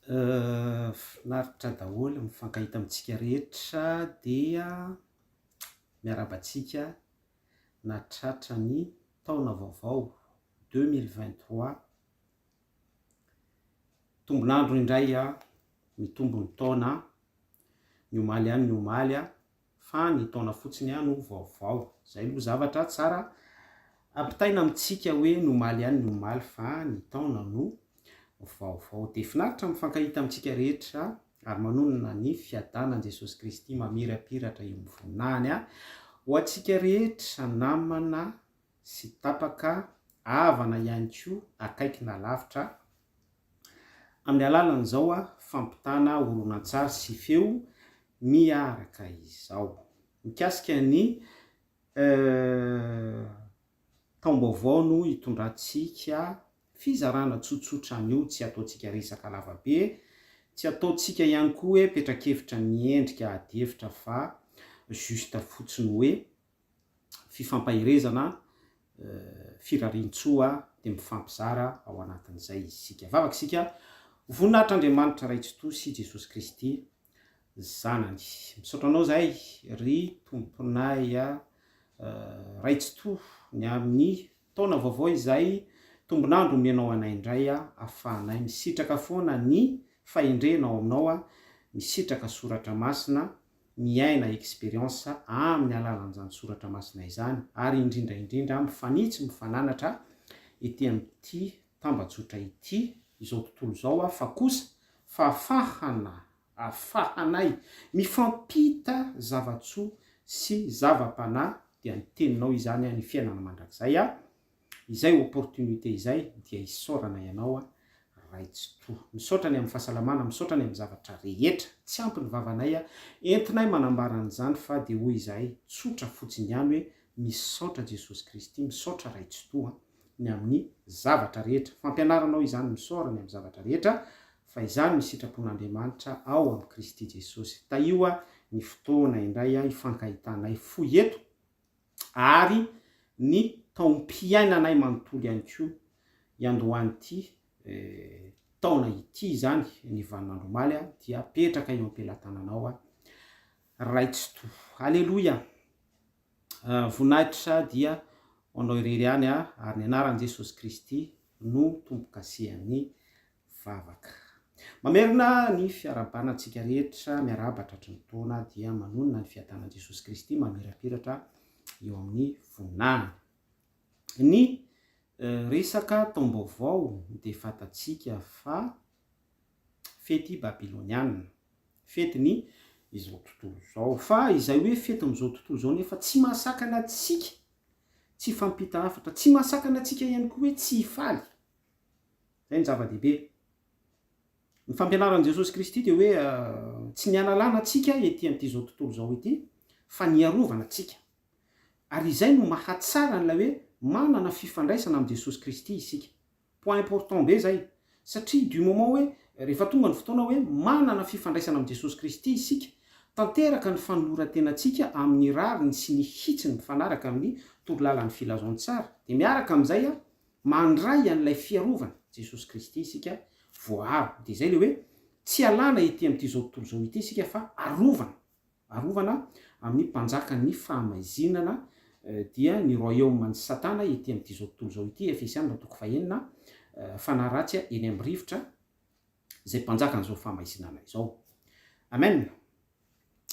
Finaritra daholo mifankahita amintsika rehetra dia miarabantsika nahatratra ny taona vaovao 2023. Tombonandro indray mitombo ny taona, ny omaly any ny omaly fa ny taona fotsiny no vaovao. Zay aloha zavatra tsara ampitaina amintsika hoe ny omaly any ny omaly fa ny taona no vaovao. Dia finaritra mifankahita amintsika rehetra ary manonona ny fiadanan'i Jesosy Kristy mamirapiratra eo amin'ny voninahiny ho antsika rehetra namana sy tapaka havana ihany koa akaiky na lavitra amin'ny alalan'izao fampitana horonan-tsary sy feo miaraka izao. Mikasika ny taom-baovao no hitondrantsika fizarana tsotsotra an'io, tsy ataontsika resaka lavabe, tsy ataontsika ihany koa hoe petrakevitra miendrika adihevitra fa juste fotsiny hoe fifampahirezana, firarian-tsoa dia mifampizara ao anatin'izay isika. Vavaka isika voninahitr'Andriamanitra ray tsy tosy Jesosy Kristy zanany. Misaotra anao zahay ry tomponay ray tsy to ny amin'ny taona vaovao izay tombonandro menao anay indray ahafahanay misitraka foana ny fahendrenao aminao, misitraka soratra masina, miaina experience amin'ny alalan'izany soratra masina izany, ary indrindra mifanitsy mifananatra ety amin'ity tambajotra ity izao tontolo izao fa kosa afahanay mifampita zavatsoa sy zava-panahy dia ny teninao izany ny fiainana mandrakizay izay opportunité izay dia isaorana ianao ray tsy to. Misaotra ny amin'ny fahasalamana, misaotra ny amin'ny zavatra rehetra, tsy ampy ny vavanay entinay manambaran'izany fa dia hoy izahay tsotra fotsiny ihany hoe misaotra Jesosy Kristy, misaotra ray tsy to ny amin'ny zavatra rehetra. Fampianaranao izany misaorana ny amin'ny zavatra rehetra fa izany misitrapon'Andriamanitra ao amin'ny Kristy Jesosy. Taio ny fotoana indray hifankahitanay foy eto ary ny taom-piainanay manontolo ihany koa iandohan'ity taona ity izany ny vaninandro omaly dia petraka eo am-pelatananao ray tsy to. Aleloia. Voninahitra dia anao irery ihany ary ny anaran'i Jesosy Kristy no tompo-kasehan'ny vavaka. Mamerina ny fiarabanantsika rehetra miarabatra hatry ny taona dia manonona ny fiadanan'i Jesosy Kristy mamirapiratra eo amin'ny voninahiny. Ny resaka taom-baovao dia fantatsika fa fety babiloniana, fety ny izao tontolo izao. Fa izay hoe fety amin'izao tontolo izao nefa tsy mahasakana antsika tsy fampita hafatra, tsy mahasakana antsika ihany koa hoe tsy hifaly. Zay ny zava-dehibe. Ny fampianaran'i Jesosy Kristy dia hoe tsy ny analana antsika ety amin'ity izao tontolo izao ity fa ny arovana antsika. Ary izay no mahatsara n'ilay hoe manana fifandraisana amin'ny Jesosy Kristy isika. Point important be zay satria du moment hoe rehefa tonga ny fotoana hoe manana fifandraisana amin'ny Jesosy Kristy isika, tanteraka ny fanoloran-tenantsika amin'ny rariny sy ny hitsiny mifanaraka amin'ny torolalàn'ny filazaon-tsara dia miaraka amin'izay mandray an'ilay fiarovana Jesosy Kristy isika voaro. Dia zay le hoe tsy alana ety amin'ity izao tontolo izao ity isika fa arovana amin'ny mpanjakan'ny fahamaizinana dia ny royaume-ny satana ety amin'ity izao tontolo izao ity. Efesianina 4 fanaratsy eny amin'ny rivotra zay mpanjakan'izao fahamaizinana izao. Amen.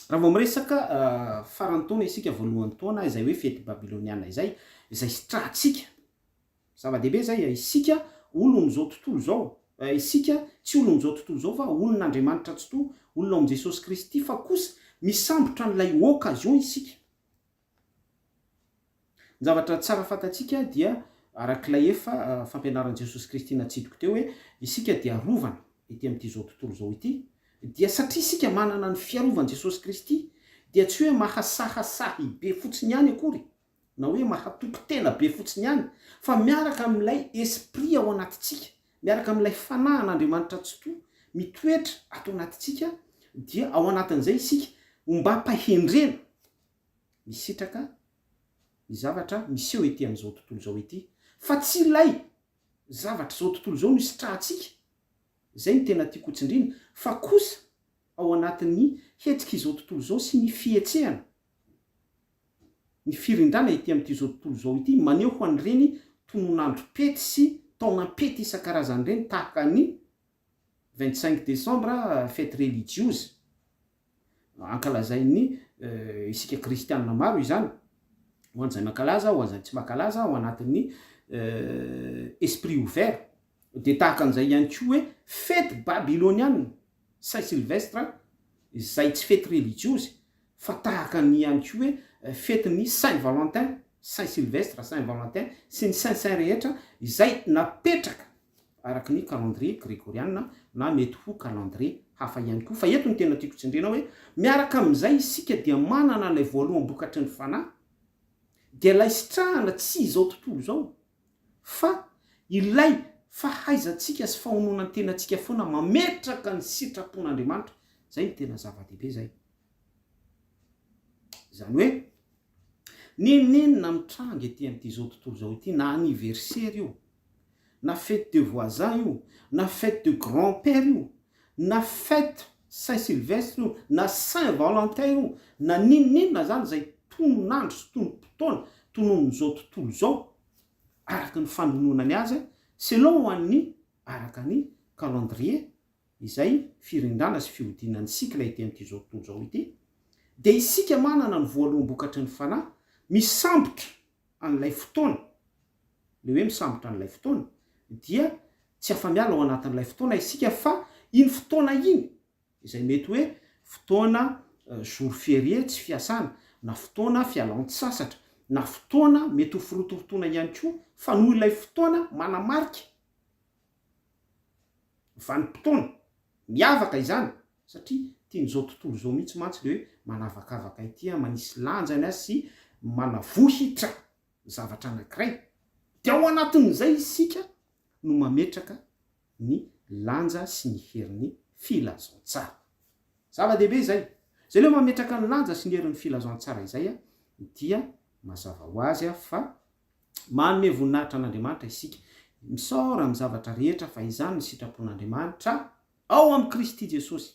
Raha vao miresaka faran'ny taona isika voalohan'ny taona izay hoe fety babiloniana izay sitrahantsika. Zava-dehibe zay isika olon'izao tontolo izao. Isika tsy olon'izao tontolo izao fa olon'Andriamanitra tsy to, olona amin'i Jesosy Kristy fa kosa misambotra n'ilay occasion isika. Ny zavatra tsara fantatsika dia arak'ilay efa fampianaran'i Jesosy Kristy natsidiko teo hoe isika dia arovana ety amin'ity izao tontolo izao ity dia satria isika manana ny fiarovan'i Jesosy Kristy dia tsy hoe mahasahasahy be fotsiny ihany akory na hoe mahatoko-tena be fotsiny ihany fa miaraka amin'ilay esprit ao anatintsika, miaraka amin'ilay fanahin'Andriamanitra tsy to mitoetra ato anatintsika dia ao anatin'izay isika mba pahendrena misitraka ny zavatra miseho ety amin'izao tontolo izao ity fa tsy ilay zavatra izao tontolo izao no sitrahantsika zay ny tena tiako tsindrina fa kosa ao anatin'ny hetsika izao tontolo zao sy ny fietsehana ny firindrana ity amin'ity zao tontolo zao ity maneho ho an'ireny tononandro pety sy taonam-pety isan-karazany reny tahaka ny 25 décembre fety religieuse ankalazain'ny isika kristianina maro izany ho an'izay mankalaza ho an'izay tsy mankalaza ao anatin'ny esprit ouvert de tahaka an'izay ihany koa hoe fety babylonianina saint sylvestre izay tsy fety religieuse fa tahaka ny ihany koa hoe fetiny saint valentin saint sylvestre saint valentin sy ny saint rehetra izay napetraka araky ny calendrier grégorianina na mety ho calendrier hafa ihany koa fa eto ny tena tiako tsindrena hoe miaraka amin'izay isika dia manana ilay voaloham-bokatry ny fanahy dia ilay sitrahana tsy izao tontolo zao fa ilay fahaizantsika sy fahononany tenantsika foana mametraka ny sitrapon'Andriamanitra zay ny tena zava-dehibe zay zany hoe nenenina mitranga ety amin'ity zao tontolo zao ity na anniversaire io na fête de voisin io na fête de grand-père io na fête saint sylvestre io na saint valentin io na ninonina zany zay tononandro sy tonom-potoana tonon'izao tontolo zao araka ny fanononany azy selon ho an'ny araka ny calendrier izay firindrana sy fihodinan'ny sikla ety amin'ity zao tontolo zao ity de isika manana ny voaloham-bokatry ny fanahy misambotra an'ilay fotoana le hoe misambotra an'ilay fotoana dia tsy afa-miala ao anatin'ilay fotoana isika fa iny fotoana iny izay mety hoe fotoana jour férié tsy fiasana na fotoana fialan-tsasatra na fotoana mety ho firotofotoana ihany koa fa noho ilay fotoana manamarika vanim-potoana miavaka izany satria tian'izao tontolo zao mihitsy mantsy le hoe manavakavaka ity manisy lanjany azy sy manavohitra zavatra anankiray de ao anatin'izay isika no mametraka ny lanja sy ny herin'ny filazantsara zava-dehibe zay leo mametraka ny lanja sy ny herin'ny filazantsara izay dia mazava ho azy fa manome voninahitra an'Andriamanitra isika misaora amin'ny zavatra rehetra fa izany ny sitrapon'Andriamanitra ao amin'ny Kristy Jesosy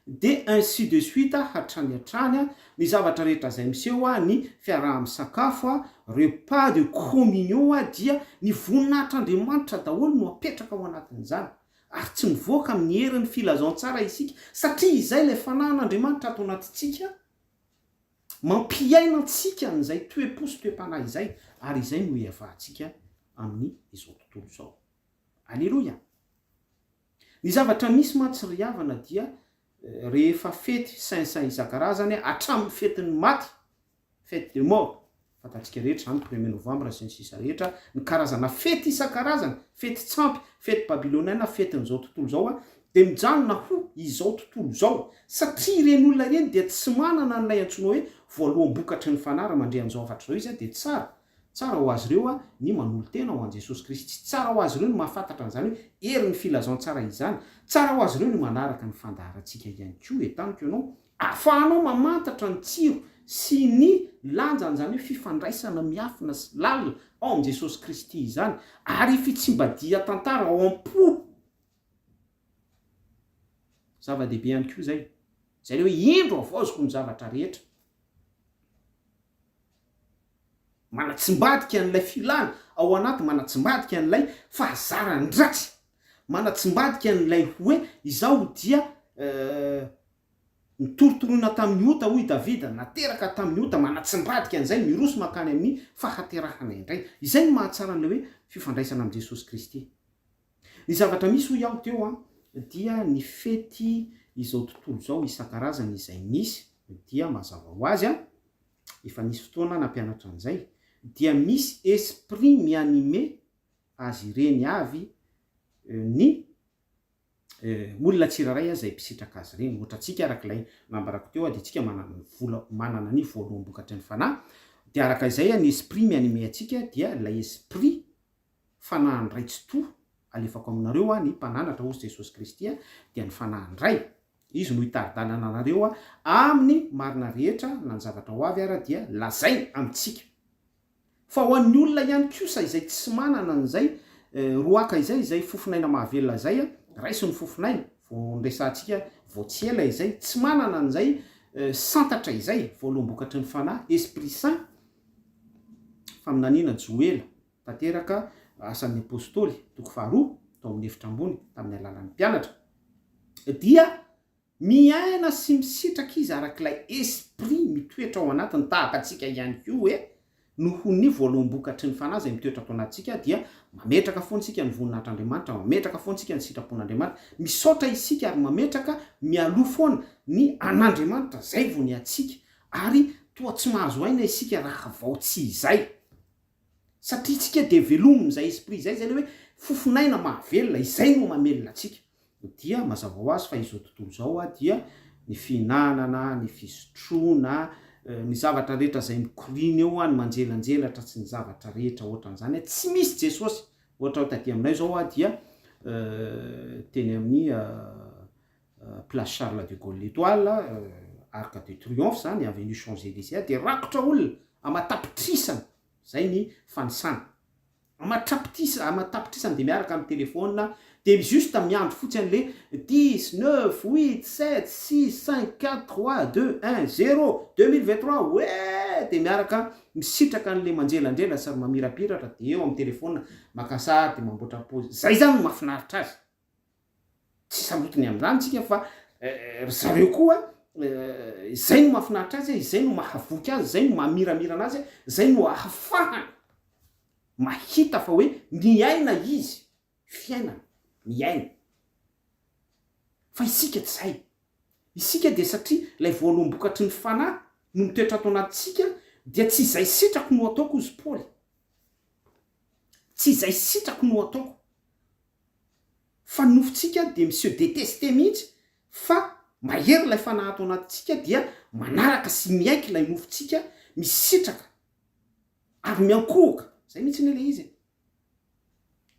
de ainsi de suite hatrany hatrany ny zavatra rehetra zay miseho ny fiaraha-misakafo repas de communion dia ny voninahitr'Andriamanitra daholo no apetraka ao anatin'izany ary tsy mivoaka amin'ny herin'ny filazantsara isika satria izay ilay fanahin'Andriamanitra ato anatintsika mampiaina antsika n'izay toe-po sy toe-panahy izay ary izay no iavantsika amin'ny izao tontolo zao alleloia ny zavatra misy mantsy ry havana dia rehefa fety saint isan-karazany hatramin'ny fetin'ny maty fête de mort fantatsika rehetra zany 1er novembre sy ny sisa rehetra ny karazana fety isan-karazany fety tsampy fety babyloniana fetin'izao tontolo zao de mijanona ho izao tontolo zao satria ireny olona ireny dia tsy manana n'ilay antsoina hoe voaloham-bokatry ny fanara mandre an'izao afatra zao izy de tsara ho azy ireo ny manolo tena ho an' Jesosy Kristy tsara ho azy ireo ny mahafantatra an'izany hoe herin'ny filazantsara izany tsara ho azy ireo ny manaraka ny fandaharantsika ihany koa etaniko ianao ahafahanao mamantatra ny tsiro sy ny lanjan'izany hoe fifandraisana miafina sy lalina ao am' Jesosy Kristy izany ary fitsimbadia tantara ao am-po zava-dehibe ihany koa zay le hoe indro avaoziko ny zavatra rehetra manatsimbadika an'ilay filana ao anaty manatsimbadika an'ilay fahazaran-dratsy manatsimbadika an'ilay hoe izaho dia nitorotoroina tamin'ny ota hoy Davida nateraka tamin'ny ota manatsimbadika an'izay miroso makany amin'ny fahaterahana indray izay ny mahatsara an'ilay hoe fifandraisana am' Jesosy Kristy ny zavatra misy ho iaho teo dia ny fety izao tontolo zao isan-karazany izay misy dia mazava ho azy efa nisy fotoana nampianatra an'izay dia misy esprit mianime azy ireny avy ny olona tsiraray zay mpisitraka azy ireny ohatra tsika arak'ilay nambarako teo de tsika manana ny voaloham-bokatry ny fanahy de araka izay ny esprit mianime atsika dia ilay esprit fanahindray tsy to alefako aminareo ny mpananatra hozy Jesosy Kristy dia ny fanahindray izy no hitaridanana anareo amin'ny marina rehetra na ny zavatra ho avy ara dia lazay amitsika fa ho an'ny olona ihany kosa izay tsy manana an'izay roaka izay fofinaina mahavelona zay raisy ny fofinaina vo nresantsika vo tsy ela izay tsy manana an'izay santatra izay voalombokatry ny fanahy esprit saint faminanina joela tanteraka asan'ny apôstôly toko faharoa tao amin'ny efitra ambony tamin'ny alalan'ny mpianatra dia miaina sy misitraka izy arak'ilay esprit mitoetra ao anatiny tahaka atsika ihany ko hoe noho ny voalombokatry ny fanahy zay mitoetra atao anatsika dia mametraka foantsika ny voninahitr'Andriamanitra, mametraka foantsika ny sitrapon'Andriamanitra, misaotra isika ary mametraka mialoha foana ny an'Andriamanitra zay vo ny atsika ary toa tsy mahazo aina isika raha vao tsy izay satria tsika de velominy zay esprit zay le hoe fofinaina mahavelona izay no mamelona atsika dia mazava ho azy fa izao tontolo zao dia ny fihinanana ny fisotrona ny zavatra rehetra zay mikorina eo any manjelanjelatra tsy ny zavatra rehetra ohatran'izany tsy misy Jesosy ohatra ho taty aminay zao dia teny amin'ny place Charles de Gaulle l'étoile arc de triomphe zany avenue Champs-Élysées de rakotra olona amatapitrisana zay ny fanisana amatapitrisana de miaraka amin'ny telefona de juste miandro fotsiny le 10 9 8 7 6 5 4 3 2 1 0 2023 ouais de miaraka misitraka an'le manjelandrela sary mamirapiratra de eo amin'ny telefona makasary de mamboatra pause zay zany mahafinaritra azy tsy salotiny amin'izany tsika fa zareo koa zay no mahafinaritra azy izay no mahavoky azy zay no mahamiramira anazy zay no ahafahany mahita fa hoe miaina izy fiainana miaina fa isika tsy zay isika de satria lay voalombokatry ny fanahy no mitoetra atao anatsika dia tsy izay sitrako no ataoko izy Paoly tsy izay sitrako no ataoko fa nofotsika de monsieur détesté mihitsy fa mahery lay fanahy atao anatsika dia manaraka sy miaiky lay nofotsika misitraka ary miankohoka zay mihitsy ny le izy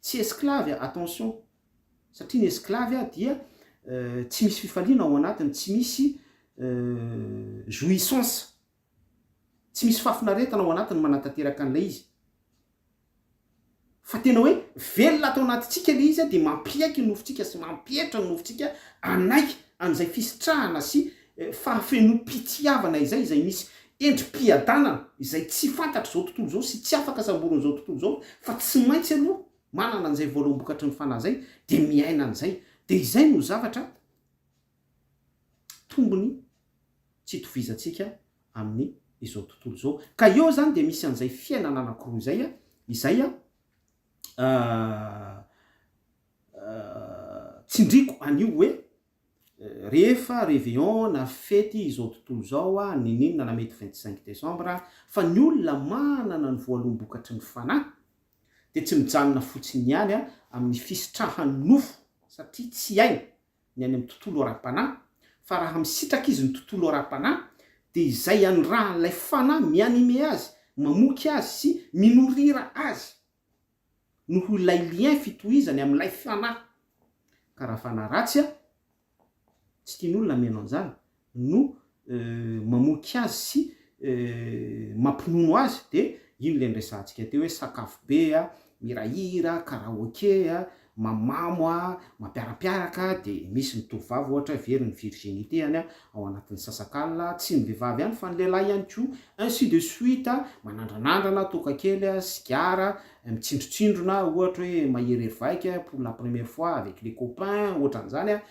tsy esclave attention satria ny esclave dia tsy misy fifaliana ao anatiny tsy misy jouissance tsy misy fafinaretana ao anatiny manatanteraka an'ilay izy fa tena hoe velona atao anatintsika le izy de mampiaiky ny nofotsika sy mampietra ny nofotsika anaiky an'izay fisitrahana sy fahafenom-pitiavana izay misy endrim-piadanana izay tsy fantatry zao tontolo zao sy tsy afaka samborony zao tontolo zao fa tsy maintsy aloha manana an'izay voalombokatry ny fanahy zay de miaina an'izay de izay no zavatra tombony tsy tovizantsika amin'ny izao tontolo zao ka eo zany de misy an'izay fiainana anankiroa izay tsindriko anio hoe rehefa réveillon na fety izao tontolo zao ninina na mety 25 décembre fa ny olona manana ny voalombokatry ny fanahy de tsy mijanona fotsiny ihany amin'ny fisitrahany nofo satria tsy aina ny any amin'ny tontolo ara-panahy fa raha misitraka izy ny tontolo ara-panahy de izay any raha lay fanahy mianime azy mamoky azy sy minorira azy noho lay lien fitohizany amin'ilay fanahy ka raha fanahy ratsy tsy tian'olona meno an'izany no mamoky azy sy mampinono azy de ino le nresantsika teo hoe sakafo be mirahira karaoke mamamo mampiarapiaraka de misy ny tovavy ohatra very ny virginité any ao anatin'ny sasakalina tsy ny vehivavy ihany fa ny lehilahy ihany ko ainsi de suite manandranandrana toka kely sigara mitsindrotsindrona ohatra hoe maherery vaika pour la première fois avec les copains ohatran'izany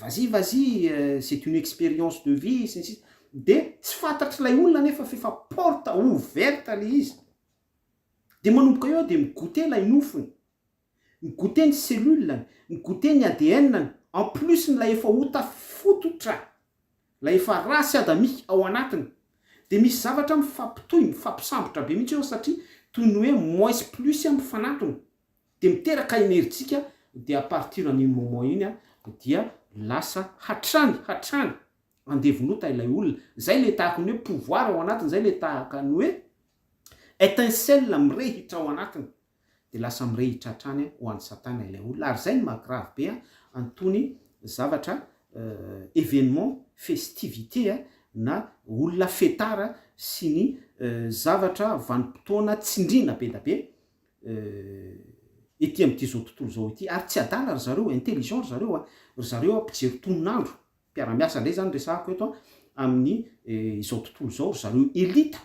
vas-y c'est une expérience de vie de tsy fantatry lay olona nefa fefa porte ouverte le izy de manomboka eo de migote lay nofony migote ny cellule migote ny ADN en plus ny lay efa ota fototra lay efa rasy adamique ao anatiny de misy zavatra mifampitohy mifampisambotra be mihitsy eo satria toy ny hoe moins plus mifanatony de miteraka énergika de à partir an'iny moment iny dia lasa hatrany andevonota ilay olona zay le tahaka ny hoe pouvoir ao anatiny zay le tahaka ny hoe étincelle mirehitra ao anatiny de lasa mirehitra hatrany ho an'ny satana ilay olona ary zay ny mahagrave be antony zavatra événement festivité na olona fetara sy ny zavatra vanim-potoana tsindrina be da be ety amin'ity zao tontolo zao ity, ary tsy adala ry zareo intelligent ry zareo mpijery toninandro mpiara-miasa ndray zany resahako eto amin'ny izao tontolo zao ry zareo elita.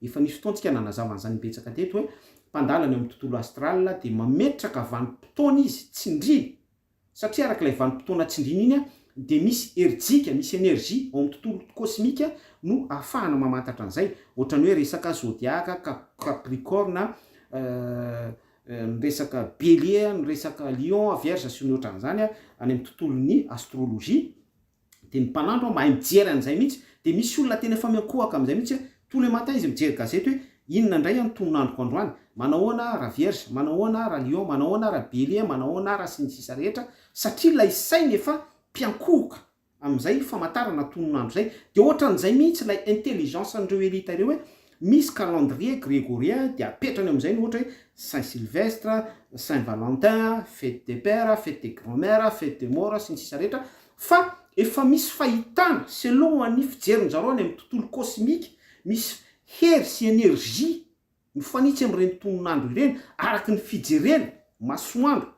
Efa nisy fotoantsika nanazavana betsaka teto hoe mpandalany amin'ny tontolo astral de mametraka vanim-potoana izy tsindriny, satria arak'ilay vanim-potoana tsindriny iny de misy erijika, misy energie ao amin'ny tontolo kosmika no ahafahana mamantatra an'izay, ohatrany hoe resaka zodiaka, capricorne, resaka bélier, resaka lion, vierge sy ny ohatran'izany any amin'ny tontolon'ny astrologie. De ny mpanandro mahay mijery an'izay mihitsy, de misy olona tena efa miankohaka amin'izay mihitsy tous les matins izy mijery gazety hoe inona indray amin'ny toninandroko androany, manahoana raha vierge, manahoana raha lion, manahoana raha bélier, manahoana raha sy ny sisa rehetra, satria lay sainy efa mpiankohoka amin'izay famantarana toninandro zay. De ohatran'izay mihitsy lay intelligence andreo elita ireo hoe misy calendrier grégorien de apetrany amin'izay ny ohatra hoe Saint Sylvestre, Saint Valentin, fête des pères, fête des grands-mères, fête des morts sy ny sisa rehetra, fa efa misy fahitana selon ny fijeriny zareo any amin'ny tontolo kosmika, misy hery sy energie mifanitsy amin'ireny toninandro ireny araky ny fijerena masoandro.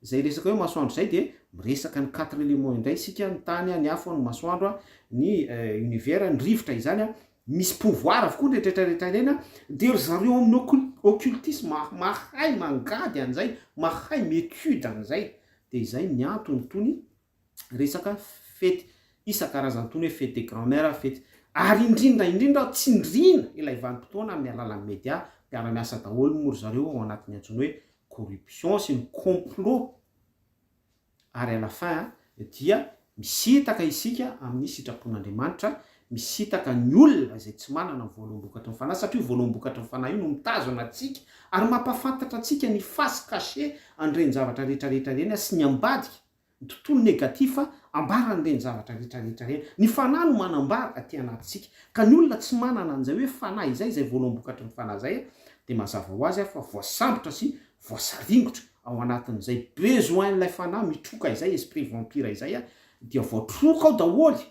Zay resaka hoe masoandro zay de miresaka ny 4 éléments indray sika, ny tany, ny afo, ny masoandro, ny univers, ny rivotra izany misy pouvoir avokoa ny rehetrarehetra ireny. De ry zareo amin'ny occultisme mahay mangady an'izay, mahay métude an'izay. De izay ny antony tony resaka fety isan-karazany tony hoe fête des grands-mères, fety ary indrindra tsindrina ilay vanim-potoana amin'ny alalan'ny média, mpiara-miasa daholo moa ry zareo ao anatin'ny antsoiny hoe corruption sy ny complot. Ary à la fin dia misitaka isika amin'ny sitrapon'Andriamanitra, misitaka ny olona izay tsy manana voaloam-bokatry ny fanahy, satria voaloam-bokatry ny fanahy io no mitazona antsika ary mampafantatra antsika ny face cachée an'ireny zavatra rehetrarehetra ireny sy ny ambadika, ny tontolo negatif ambara an'ireny zavatra rehetrarehetra ireny. Ny fanahy no manambara aty anatintsika, ka ny olona tsy manana an'izay hoe fanahy izay voaloam-bokatry ny fanahy zay de mazava ho azy fa voasambotra sy voasaringotra ao anatin'izay besoin-n'ilay fanahy mitroka izay, esprit vampire izay dia voatroka ao daholy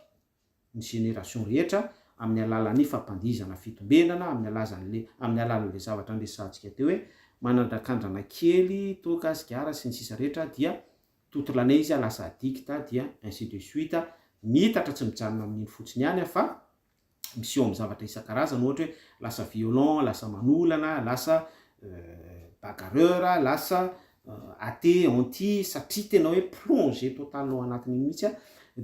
ny génération rehetra amin'ny alalan'ny fampandizana fitombenana, amin'ny alalan'le zavatra andresantsika teo hoe manandrakandrana kely, toka, sigara sy ny sisa rehetra dia toute l'année izy lasa addicta, dia ainsi de suite, mitatra tsy mijanona amin'iny fotsiny ihany fa misy eo amin'ny zavatra isan-karazany, ohatra hoe lasa violent, lasa manolana, lasa bagarreur, lasa athée, anti, satria tena hoe plongé total ao anatin'iny mihitsy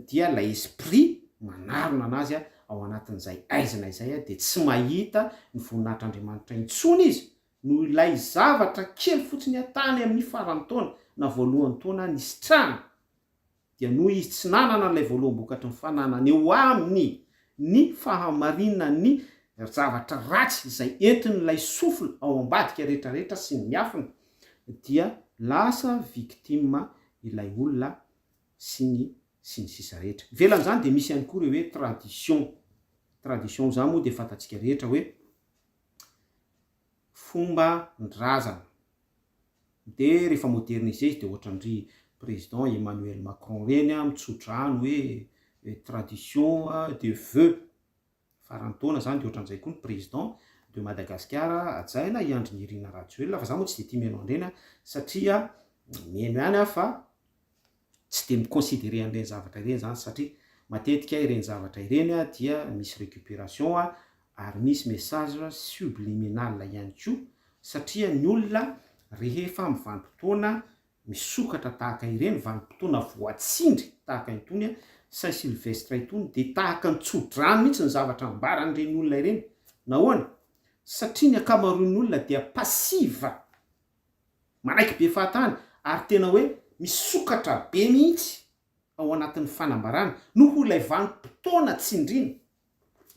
dia lay esprit manarona anazy ao anatin'izay aizina izay de tsy mahita ny voninahitr'Andriamanitra intsony izy, no ilay zavatra kely fotsiny atany amin'ny faran'ny taona na voalohan'ny taona ny sitrana, dia noho izy tsy nanana n'ilay voaloam-bokatry ny fananany eo aminy ny fahamarinana ny zavatra ratsy izay entin'ilay sofina ao ambadika rehetrarehetra sy ny miafina, dia lasa victime ilay olona sy ny sisa rehetra. Velan'izany de misy ihany koa ireo hoe tradition zany moa de fantatsika rehetra hoe fomba ndrazana. De rehefa modernisé izy de ohatran'ry président Emmanuel Macron reny mitsotra ano hoe tradition de vœux farantaona zany, de ohatran'izay koa ny président de Madagascar ajaina Andry Nirina Rajoelina, fa za moa tsy de tia meno andreny satria meno ihany fa tsy de miconsidéré an'ireny zavatra ireny zany, satria matetika ireny zavatra ireny dia misy récupération ary misy message subliminal ihany koa, satria ny olona rehefa amin'ny vanim-potoana misokatra tahaka ireny, vanim-potoana voatsindry tahaka itony Saint Sylvestre itony, de tahaka ny tsodrano mihitsy ny zavatra ambaran'ireny olona ireny. Nahoana? Satria ny akamaroan'ny olona dia passive, manaiky be fahatany ary tena hoe misokatra be mihitsy ao anatin'ny fanambarana noho ilay vanim-potoana tsindrina.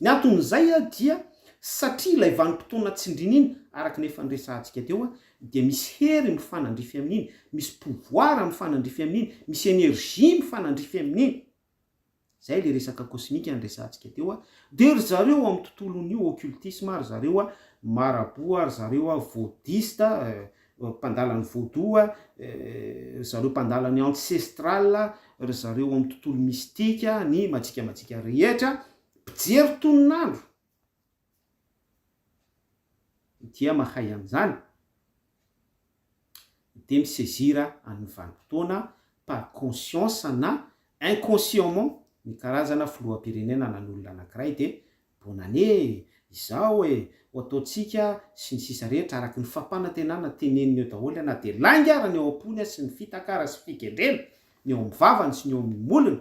Ny anton'izay dia satria ilay vanim-potoana tsindrina iny araka ny efa niresantsika teo dia misy hery mifanandrify amin'iny, misy pouvoir mifanandrify amin'iny, misy énergie mifanandrify amin'iny. Zay le resaka kosmika niresantsika teo de ry zareo amin'ny tontolon'io occultisme, ry zareo marabout, ry zareo vaudiste, mpandalany vaudou, ry zareo mpandalany ancestral, ry zareo amin'ny tontolo mystika, ny matsika rehetra mpijery toninandro dia mahay an'izany de misaisira amin'ny vanim-potoana par conscience na inconsciemment ny karazana filoham-pirenena nan'olona anankiray de bonne année izao ho ataotsika sy ny sisa rehetra araky ny fampanantenana teneniny eo daholo na de laingara ny eo am-pony sy ny fitakara sy figendrena ny eo amin'ny vavany sy ny eo amin'ny molony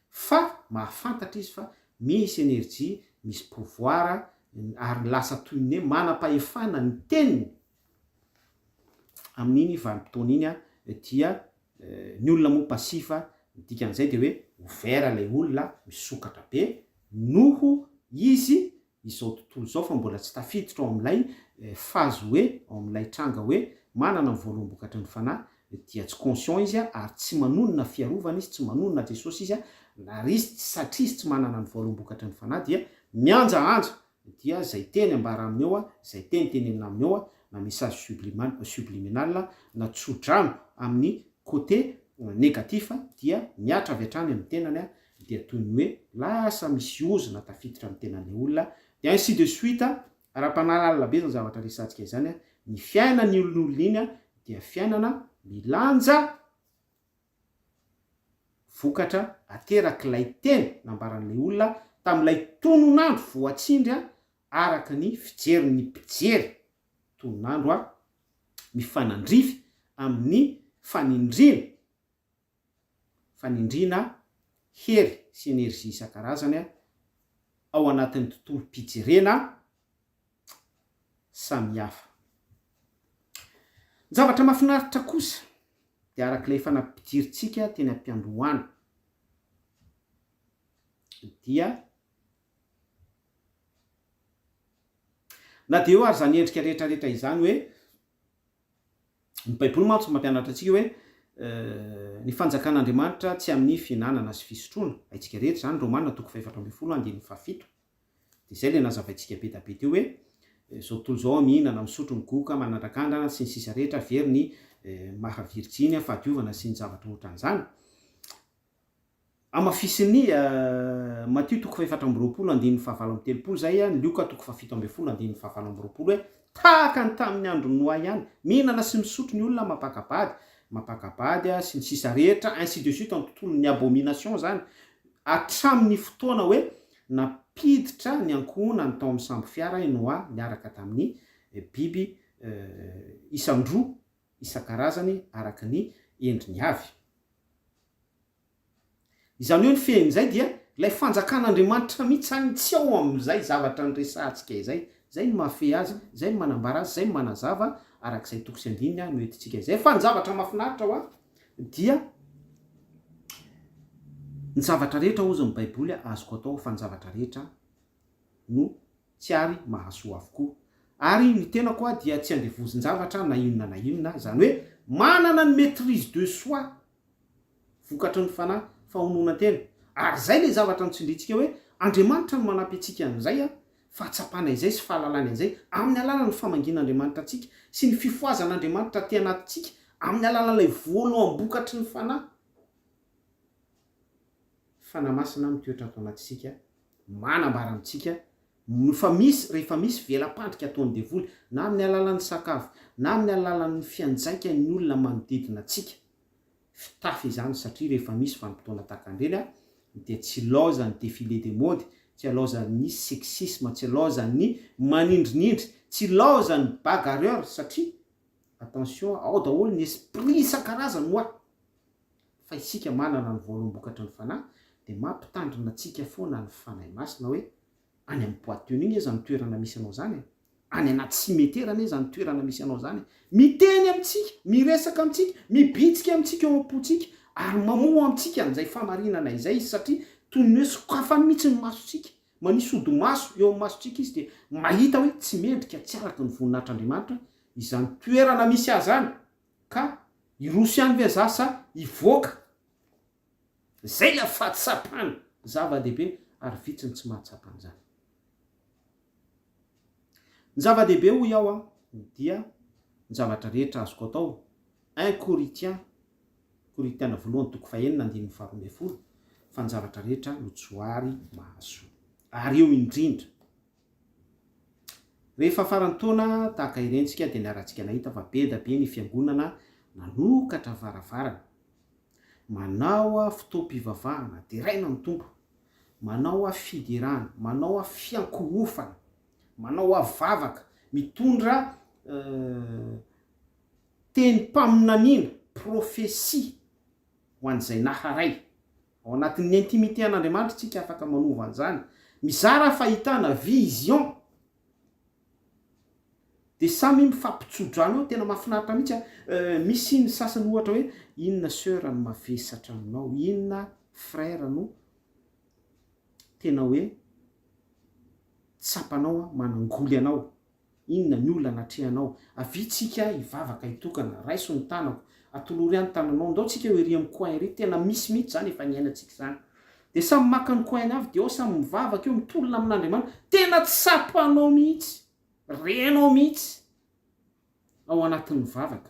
fa mahafantatra izy fa misy énergie misy pouvoir ary lasa toy ny hoe manam-pahefana ny teniny amin'iny vanim-potoana iny dia ny olona moa pasifa dikan'izay de hoe ouvert lay olona misokatra be noho izy izao tontolo zao fa mbola tsy tafiditra ao amin'ilay fazy hoe ao amin'ilay tranga hoe manana ny voaloam-bokatry ny fanahy dia tsy conscient izy ary tsy manonona fiarovana izy tsy manonona Jesosy izy na izy satria izy tsy manana ny voaloam-bokatry ny fanahy dia mianjaanja dia zay teny ambara amin'eo zay teny tenenina amin'eo na message subliminal na tsodrano amin'ny côté négatif dia miatra avy hatrany amin'ny tenany dia toy ny hoe lasa misy ozona tafiditra amin'ny tenan'ilay olona de ainsi de suite ara-panalalina be zany zavatra resantsika izany ny fiainany olon'olona iny dia fiainana milanja vokatra aterak'ilay teny nambaran'ilay olona tamin'ilay tononandro voatsindry araka ny fijeriny mpijery tononandro mifanandrify amin'ny fanindrina hery sy energie isan-karazany ao anatin'ny tontolo mpijerena samihafa. Ny zavatra mahafinaritra kosa de arak'ilay fanampidiritsika teny am-piandohana dia na de eo ary zany endrika rehetrarehetra izany hoe ny baiboly mantsy mampianatra antsika hoe ny fanjakan'Andriamanitra tsy amin'ny fihinanana sy fisotroana haitsika rehetra zany Romana 4:17 de zay le nazavaintsika be da be teo hoe zao tontolo zao mihinana misotro migoka manandrakandrana sy ny sisa rehetra very ny mahaviritsiny fahadiovana sy ny zavatra ohatran'izany amafisiny Matthieu 4:20 zay ny Luka 7:20 hoe tahaka ny tamin'ny andro Noa ihany mihinana sy misotro ny olona mapakabady sy ny sisa rehetra ainsi de suite amin'ny tontolon'ny abomination zany hatramin'ny fotoana hoe napiditra ny ankohona ny tao amin'ny sambo fiara Noa miaraka tamin'ny biby isandroa isan-karazany araka ny endriny avy. Izany hoe ny fehin'izay dia ilay fanjakan'Andriamanitra mihitsy tsy ao amin'izay zavatra nyresantsika zay ny mahafe azy, zay ny manambara azy, zay ny manazava arak'izay toko sy andininy no entintsika izay. Fa ny zavatra mahafinaritra dia ny zavatra rehetra ozy ny baiboly azoko atao fa ny zavatra rehetra no tsy ary mahasoa avokoa. Ary ny tena koa dia tsy andevozin-javatra na inona zany hoe manana ny maîtrise de soi vokatry ny fanahy fahononan-tena. Ary zay le zavatra nitsindritsika hoe Andriamanitra no manampy antsika amin'izay fahatsapana izay sy fahalalana izay amin'ny alalany famangin'Andriamanitra antsika sy ny fifoazan'Andriamanitra ty anatintsika amin'ny alalan'ilay voaloam-bokatry ny fanahy. Fanamasina mitoetra ato anatintsika manambara amintsika rehefa misy velam-pandrika ataon'ny devoly na amin'ny alalan'ny sakafo na amin'ny alalan'ny fianjaika ny olona manodidina antsika fitafy izany satria rehefa misy vanim-potoana tahak'ireny dia tsy laozany défilé de mode, tsy laozany sexisme, tsy laozany manindrinindry, tsy laozany bagarreur satria attention ao daholo ny esprit isan-karazany fa isika manana ny voaloam-bokatry ny fanahy dia mampitandrina antsika foana ny fanahy masina hoe any amin'ny boîte iny izy ny toerana misy anao zany any anaty simeterana izy ny toerana misy anao zany miteny amintsika miresaka amintsika mibitsika amintsika eo am-pontsika ary mamoa amintsika an'izay famarinana izay izy satria toy ny hoe sokafany mihitsy ny masotsika manisy odi-maso eo amin'ny masotsika izy dia mahita hoe tsy mendrika tsy araky ny voninahitr'Andriamanitra izany toerana misy azy any ka iroso ihany ve zasa ivoaka zay la fahatsapana zava-dehibe ary vitsiny tsy mahatsapan'izany. Ny zava-dehibe hoy aho dia ny zavatra rehetra azoko atao 1 Corinthiens voalohany 9:12 fa ny zavatra rehetra no tsoary mahasoa. Ary eo indrindra rehefa faran'ny taona tahaka irentsika dia niarantsika nahita fa be da be ny fiangonana nanokatra varavarana, manao a fotoam-pivavahana dia raina ny tompo, manao a fidirana, manao a fiankohofana, manao a vavaka, mitondra teny-paminaniana, profesia ho an'izay naharay. Ao anatin'ny intimité an'Andriamanitra tsika afaka manova an'izany, mizara fahitana vision, dia samy mifampitsodrano eo. Tena mahafinaritra mihitsy misy ny sasany ohatra hoe inona sœur no mavesatra aminao, inona frère no tena hoe tsapanao manangoly anao, inona ny olona natrehanao, avitsika hivavaka hitokana, raiso ny tanako, atolory any tananao, ndao tsika hoe ry amin'ny coin ery. Tena misy mihitsy zany efa niainantsika zany, dia samy maka ny coin avy dia ao samy mivavaka eo mitolona amin'Andriamanitra. Tena tsapanao mihitsy, renao mihitsy ao anatin'ny vavaka.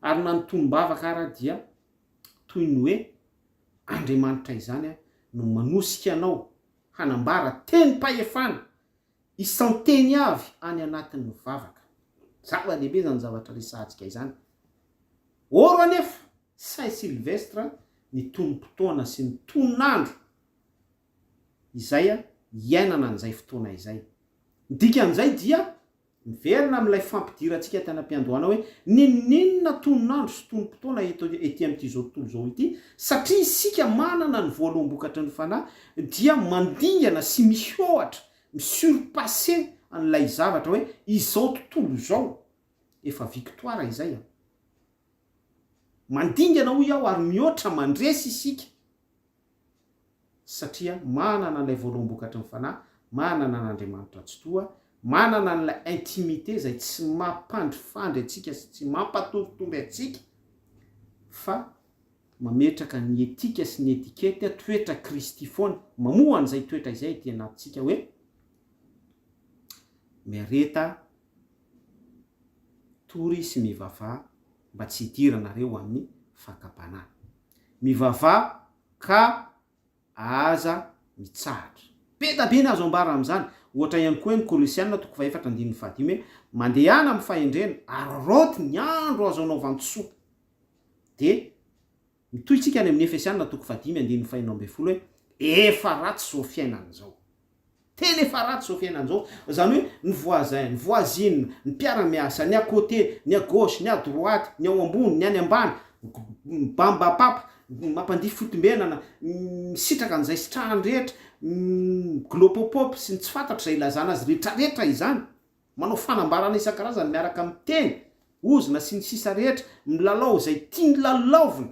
Ary na nytonom-bavaka ara dia toy ny hoe Andriamanitra izany no manosika anao hanambara teny-pahefana isan-teny avy any anatin'ny vavaka. Zava-dehibe zany zavatra resahantsika izany. Oro anefa Saint Sylvestre ny tonom-potoana sy ny tonandro izay iainana an'izay fotoana izay. Dikan'izay dia miverina amin'ilay fampidirantsika tena ampiandohana hoe ninona tonandro sy tonom-potoana ety amin'ity zao tontolo zao ity, satria isika manana ny voaloam-bokatry ny fanahy dia mandingana sy mihoatra, misurpasser an'ilay zavatra hoe izao tontolo zao efa victoire izay. Mandingana hoy aho ary mihoatra mandresy isika, satria manana an'ilay voaloam-bokatry ny fanahy, manana n'Andriamanitra tsotoa, manana n'ilay intimité zay tsy mampandrifandry atsika sy tsy mampatoritory atsika, fa mametraka ny etika sy ny etikety toetra Kristy foana. Mamoa an'izay toetra izay ety anatintsika hoe miareta tory sy mivavah mba tsy hidiranareo amin'ny fakapanahy, mivavah ka aza mitsahatra. Be da be ny azo ambara amin'izany. Ohatra ihany koa ny Kolosianina 4:15 hoe mandehana amin'ny fahendrena ary roty ny andro azo anaovan-tsoa. Dia mitohitsika any amin'ny Efesianina 5:15 hoe efa ratsy zao fiainana zao. Tena efa ratsy zao fiainana zao. Zany hoe ny voisin, ny voisine, ny mpiara-miasa, ny à côté, ny à gauche, ny à droite, ny ao ambony, ny any ambany, bambapapa, mampandihy fotombenana, misitraka an'izay sitrahany rehetra, glopopop sy ny tsy fantatra izay ilazana azy rehetrarehetra izany, manao fanambarana isan-karazany miaraka amin'ny teny, ozina sy ny sisa rehetra, milalao izay tiany lalaovina,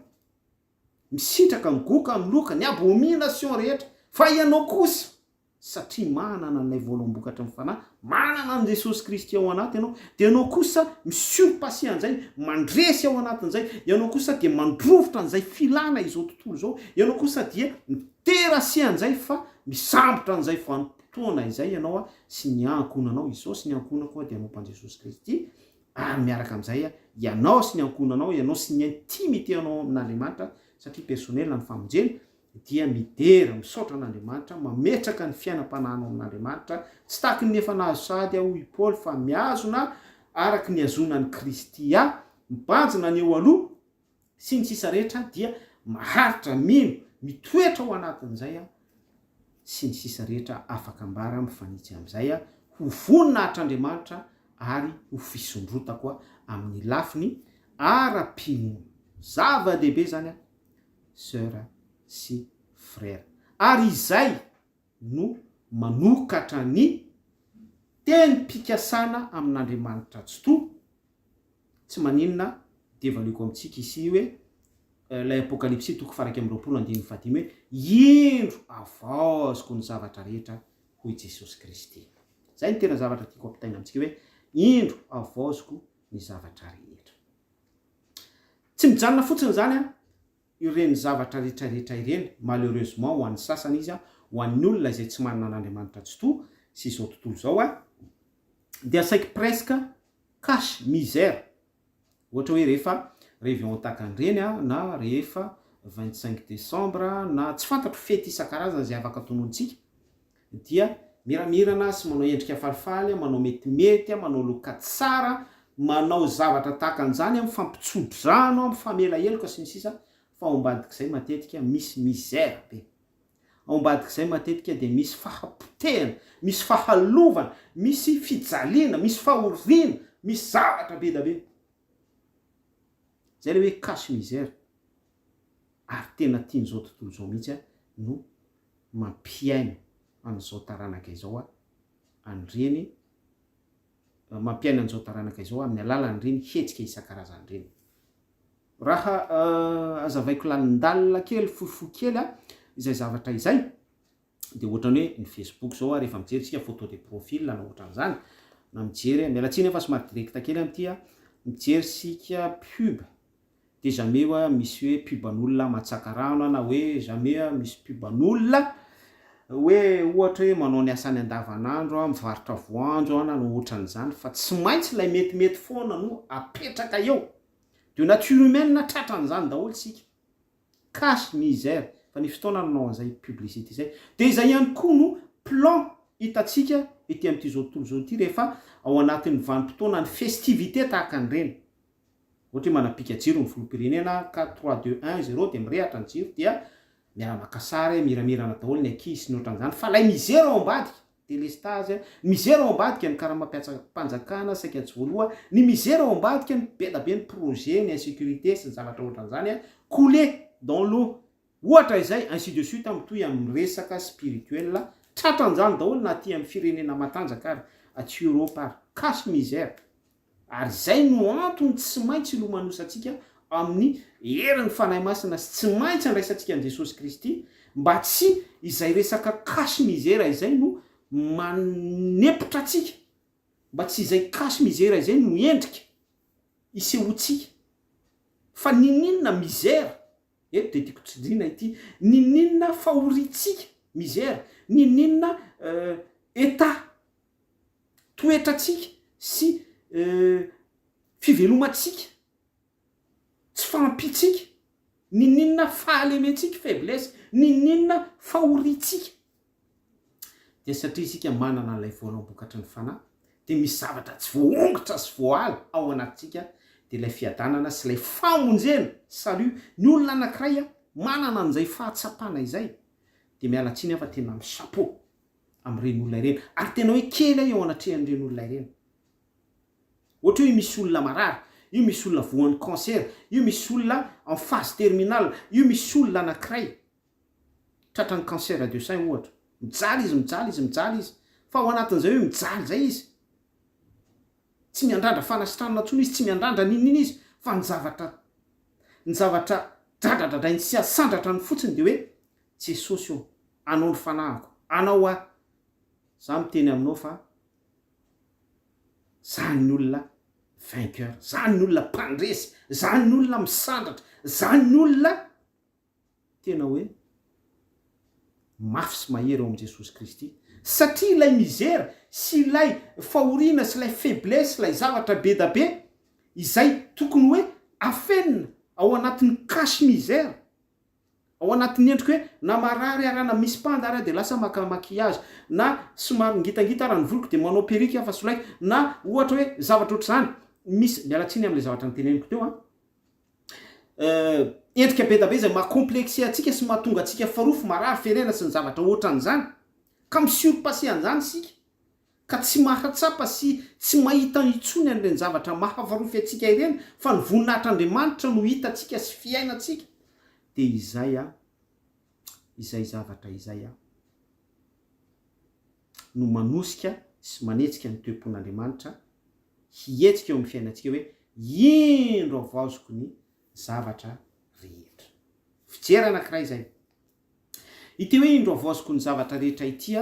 misitraka ny goka, ny loka, ny abomination rehetra. Fa ianao kosa, satria manana n'ilay voaloam-bokatry ny fanahy, manana an' Jesosy Kristy ao anaty ianao, dia ianao kosa misurpasser an'izay, mandresy ao anatin'izay, ianao kosa dia mandrovotra an'izay filana izao tontolo zao, ianao kosa dia miterasy an'izay fa misambotra an'izay vanim-potoana izay ianao sy ny ankonanao. Izao sy ny ankona koa dia momba an' Jesosy Kristy. Ary miaraka amin'izay ianao sy ny ankonanao, ianao sy ny intimité anao amin'Andriamanitra, satria personnel ny famonjena, dia midera misaotra an'Andriamanitra, mametraka ny fiainam-panahinao amin'Andriamanitra, tsy tahaky ny efa nahazo sahady aho i Paul fa miazona araky ny azonan'ny Kristy mibanjina ny eo aloha sy ny sisa rehetra, dia maharitra mino mitoetra ao anatin'izay sy ny sisa rehetra afaka ambara mifanitsy amin'izay ho voninahitran'Andriamanitra ary ho fisondrota koa amin'ny lafiny ara-pinoana. Zava-dehibe zany sœur sy frère. Ary izay no manokatra ny tenim-pikasana amin'Andriamanitra tsotoa. Tsy maninona devaliko amintsika ici hoe lay Apocalypse 2:20 hoe indro avaoziko ny zavatra rehetra hoy Jesosy Kristy. Zay ny tena zavatra tiako ampitaina amintsika hoe indro avaoziko ny zavatra rehetra. Tsy mijanona fotsiny zany ireny zavatra rehetrarehetra ireny, malheureusement ho an'ny sasany izy ho an'ny olona izay tsy manana n'Andriamanitra tsotoa sy izao tontolo zao dia saiky presque cache misère. Ohatra hoe rehefa réveillon takan'ireny na rehefa 25 décembre na tsy fantatro fety isan-karazany izay afaka tonontsika, dia miramirana sy manao endrika falifaly, manao metimety, manao loka tsara, manao zavatra tahaka an'izany amin'ny fampitsodrodrano, amin'ny famelaheloka sy ny sisa. Fa ao ambadik'izay matetika misy misère be. Ao ambadik'izay matetika dia misy fahapotehana, misy fahalovana, misy fijaliana, misy fahoriana, misy zavatra be da be. Zay le hoe cache misère. Ary tena tian'izao tontolo izao mihitsy no mampiaina an'izao taranaka izao an'ireny, mampiaina an'izao taranaka izao amin'ny alalan'ireny hetsika isan-karazan'ireny. Raha azavaiko lalandalina kely, fohifohy kely izay zavatra izay, dia ohatrany hoe ny Facebook zao rehefa mijery tsika photo de profil na ohatran'izany, na mijery mialatsiny efa somary directa kely amin'ity mijery sika pub, dia jamais misy hoe puban'olona matsaka rano na hoe jamais misy puban'olona hoe ohatra hoe manao ny asany andavanandro mivarotra voanjo na ohatran'izany, fa tsy maintsy ilay metimety foana no apetraka eo. De nature humaine tratran'izany daholo sika. Cache misère, fa ny fotoana nanao an'izay publicité izay. Dia izay ihany koa no plan hitatsika ety amin'ity zao tontolo zao ity rehefa ao anatin'ny vanim-potoana ny festivité tahaka an'ireny. Ohatra hoe manapika jiro ny filoham-pirenena 4 3 2 1 0 dia mirehatra ny jiro dia miara-maka sary, miramirana daholo ny ankizy sy ny ohatran'izany. Fa ilay misère ao ambadika, délestage, misère ao ambadika ny karama-panjakana saika tsy voaloha, ny misère ao ambadika ny be da be ny projet, ny insécurité sy ny zavatra ohatran'izany coulé dans l'eau. Ohatra izay ainsi de suite mitohy amin'ny resaka spirituel tratran'izany daholo na aty amin'ny firenena matanjaka ary aty Europe ary cache misère. Ary zay no antony tsy maintsy ilomanosantsika amin'ny herin'ny fanahy masina sy tsy maintsy andraisantsika an' Jesosy Kristy mba tsy izay resaka cache misère izay no manepotra atsika, mba tsy izay cache misère izay no endrika isehoantsika. Fa nininona misère? Eto dia tiako tsidrina ity, nininona fahoritsika misère, nininona état toetratsika sy fivelomatsika, tsy fampitsika, nininona fahalementsika faiblesse, nininona fahoritsika. Dia satria isika manana an'ilay voalam-bokatry ny fanahy, dia misy zavatra tsy voaongotra sy voaly ao anatintsika, dia ilay fiadanana sy ilay famonjena salut ny olona anankiray manana an'izay fahatsapana izay, dia mialatsiny fa tena amin'ny chapeau amin'ireny olona ireny, ary tena hoe kely eo anatrehan'ireny olona ireny. Ohatra hoe misy olona marary, io misy olona voan'ny cancer, io misy olona en phase terminale, io misy olona anankiray tratran'ny cancer du sein ohatra, mijaly izy, fa ao anatin'izay hoe mijaly zay izy, tsy miandrandra fanasitranana ntsony izy, tsy miandrandra ninina izy, fa ny zavatra dradradradrainy sy asandratra ny fotsiny dia hoe Jesosy io, anao ny fanahiko, anao za miteny aminao fa zany ny olona vainqueur, zany ny olona mpandresy, zany ny olona misandratra, zany ny olona tena hoe mafy sy mahery ao amin'i Jesosy Kristy. Satria ilay misère sy ilay fahoriana sy ilay faiblesse, ilay zavatra be da be izay tokony hoe afenina ao anatin'ny cache misère, ao anatin'ny endrika hoe na marary arana misy pandara dia lasa maka maquillage, na somary ngitangita raha ny voloko dia manao perika fa solaiko, na ohatra hoe zavatra ohatr'izany misy mialatsiny amin'ilay zavatra nyteneniko teo endrika be da be izay mahakomplexé atsika sy mahatonga atsika farofo marary ferena sy ny zavatra ohatran'izany, ka misurpassé an'izany sika, ka tsy mahatsapa sy tsy mahita itsony an'ireny zavatra mahafarofy atsika ireny, fa ny voninahitr'Andriamanitra no hita atsika sy fiainatsika. Dia izay zavatra izay no manosika sy manetsika ny toe-pon'Andriamanitra hietsika eo amin'ny fiainatsika hoe indro avaozoko ny zavatra rehetra. Fijery anankiray izay. Ity hoe indro avaozoko ny zavatra rehetra ity